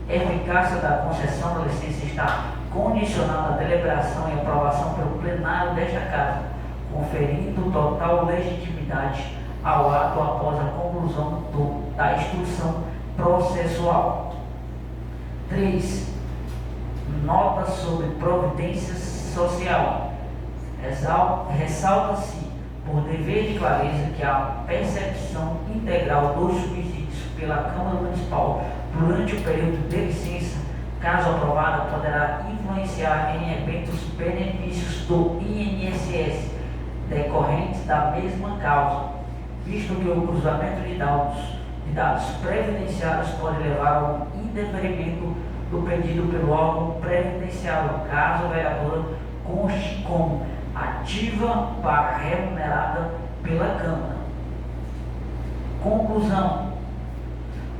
eficácia da concessão da licença está condicionada à deliberação e aprovação pelo plenário desta Casa, conferindo total legitimidade ao ato após a conclusão da instrução processual. 3. Nota sobre providência social. Ressalta-se por dever de clareza que a percepção integral dos subsídios pela Câmara Municipal durante o período de licença, caso aprovada, poderá influenciar em eventos benefícios do INSS decorrentes da mesma causa, visto que o cruzamento de dados previdenciários pode levar ao indeferimento do pedido pelo órgão previdenciário, caso a vereadora conste como ativa para remunerada pela Câmara. Conclusão.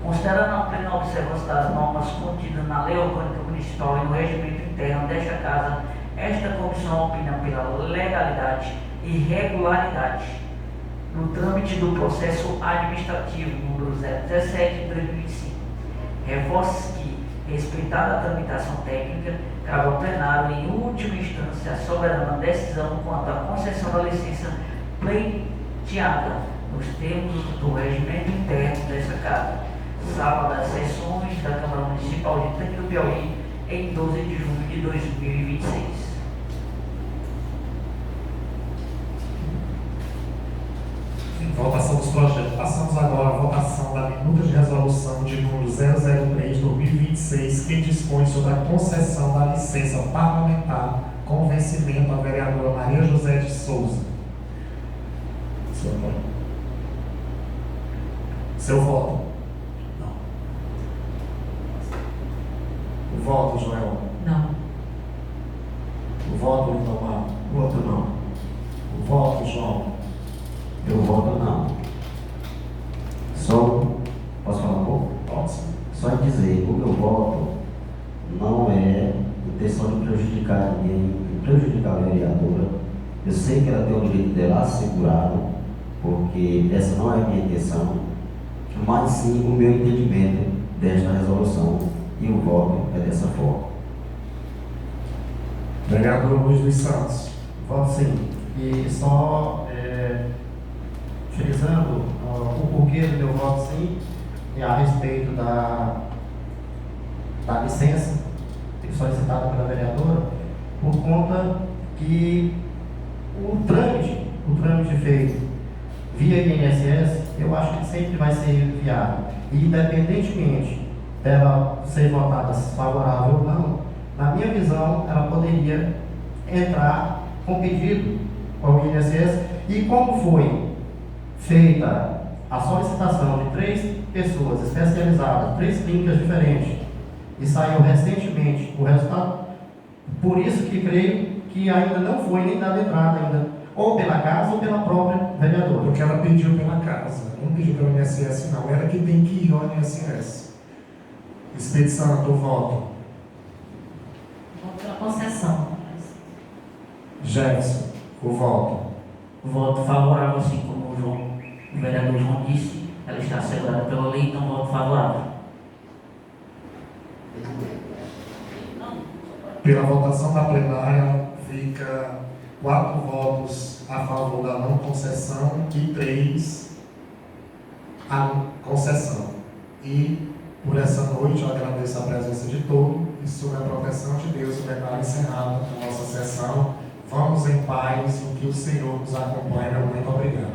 Considerando a plena observância das normas contidas na Lei Orgânica Municipal e no regimento interno desta Casa, esta comissão opina pela legalidade e regularidade no trâmite do processo administrativo número 017 de 2025. Reforça que, respeitada a tramitação técnica, cabe ao plenário, em última instância, a soberana decisão quanto à concessão da licença pleiteada nos termos do regimento interno desta Casa. Sala das sessões da Câmara Municipal de Tanque do Piauí, em 12 de junho de 2026.
Votação dos projetos. Passamos agora à votação da minuta de resolução de número 003/2026, que dispõe sobre a concessão da licença parlamentar com vencimento à vereadora Maria José de Souza. Seu voto.
Não.
O voto, Joel.
Não.
O voto, Lindomar.
Voto não.
O voto, João.
Eu voto não. Posso falar um pouco?
Pode.
Só dizer, o meu voto não é intenção de prejudicar ninguém, de prejudicar a vereadora. Eu sei que ela tem o direito dela assegurado, porque essa não é a minha intenção, mas sim o meu entendimento desta resolução, e o voto é dessa forma.
Vereador Luiz dos Santos.
Voto sim. E só utilizando o porquê do meu voto sim, é a respeito da licença solicitada pela vereadora, por conta que o trâmite feito via INSS, eu acho que sempre vai ser viável. E independentemente dela ser votada favorável ou não, na minha visão, ela poderia entrar com pedido ao INSS. E como foi feita a solicitação de 3 pessoas especializadas, 3 clínicas diferentes, e saiu recentemente o resultado, por isso que creio que ainda não foi nem dada entrada ainda, ou pela casa ou pela própria vereadora.
Porque ela pediu pela casa, não pediu pelo INSS não, ela que tem que ir ao INSS. Espírito Santo, voto.
Voto pela concessão.
Jefferson, o voto.
Voto favorável, assim como o vereador João disse, ela está assegurada pela lei, então voto favorável.
Pela votação da plenária, fica 4 votos a favor da não concessão e 3 a concessão. E por essa noite eu agradeço a presença de todos e sob a proteção de Deus eu declaro encerrada a nossa sessão. Vamos em paz, o que o Senhor nos acompanha. Muito obrigado.